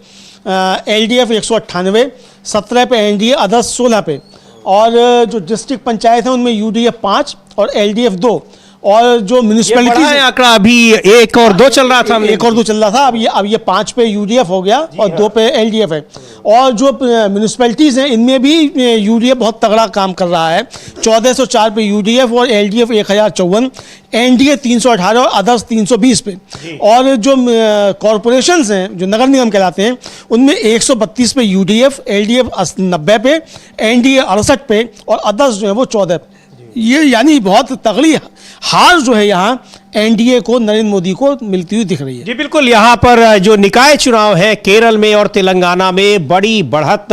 एलडीएफ 198, 17 पे एनडीए, अदर्स 16 पे। और जो डिस्ट्रिक्ट पंचायत है उनमें यूडीएफ 5 और एलडीएफ 2। और जो म्यूनिसिपैलिटी आंकड़ा अभी 1 और 2 चल रहा था, 1 और 2 चल रहा था, अब ये 5 पे यूडीएफ हो गया और 2 पे एलडीएफ है। और जो म्यूनिसिपैलिटीज हैं इनमें भी यूडीएफ बहुत तगड़ा काम कर रहा है। 1404 पे यूडीएफ और एलडीएफ 1054, एनडीए 318 और अदर्स 320 पे। और जो कॉरपोरेशंस हैं जो नगर निगम कहलाते हैं उनमें 132 पे यूडीएफ, एलडीएफ 90 पे, एनडीए 68 पे और अदर्स जो है वो 14 पे। ये यानी बहुत तगड़ी हार जो है यहाँ एनडीए को, नरेंद्र मोदी को मिलती हुई दिख रही है। जी बिल्कुल। यहाँ पर जो निकाय चुनाव है केरल में और तेलंगाना में बड़ी बढ़त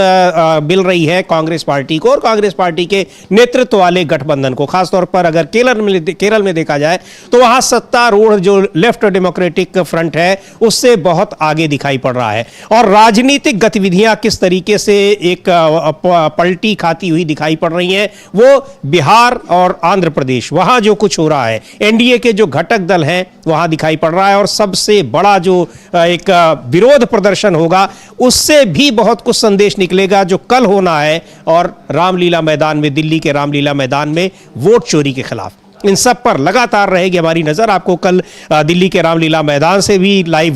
मिल रही है कांग्रेस पार्टी को और कांग्रेस पार्टी के नेतृत्व वाले गठबंधन को। खासतौर पर अगर केरल में देखा जाए तो वहाँ सत्तारूढ़ जो लेफ्ट डेमोक्रेटिक फ्रंट है उससे बहुत आगे दिखाई पड़ रहा है। और राजनीतिक गतिविधियां किस तरीके से एक पलटी खाती हुई दिखाई पड़ रही हैं, वो बिहार और आंध्र प्रदेश, वहाँ जो कुछ हो रहा है, एनडीए के जो घटक दल हैं वहां दिखाई पड़ रहा है। और सबसे बड़ा जो एक विरोध प्रदर्शन होगा उससे भी बहुत कुछ संदेश निकलेगा जो कल होना है। और रामलीला मैदान में, दिल्ली के रामलीला मैदान में वोट चोरी के खिलाफ, इन सब पर लगातार रहेगी हमारी नजर। आपको कल दिल्ली के रामलीला मैदान से भी लाइव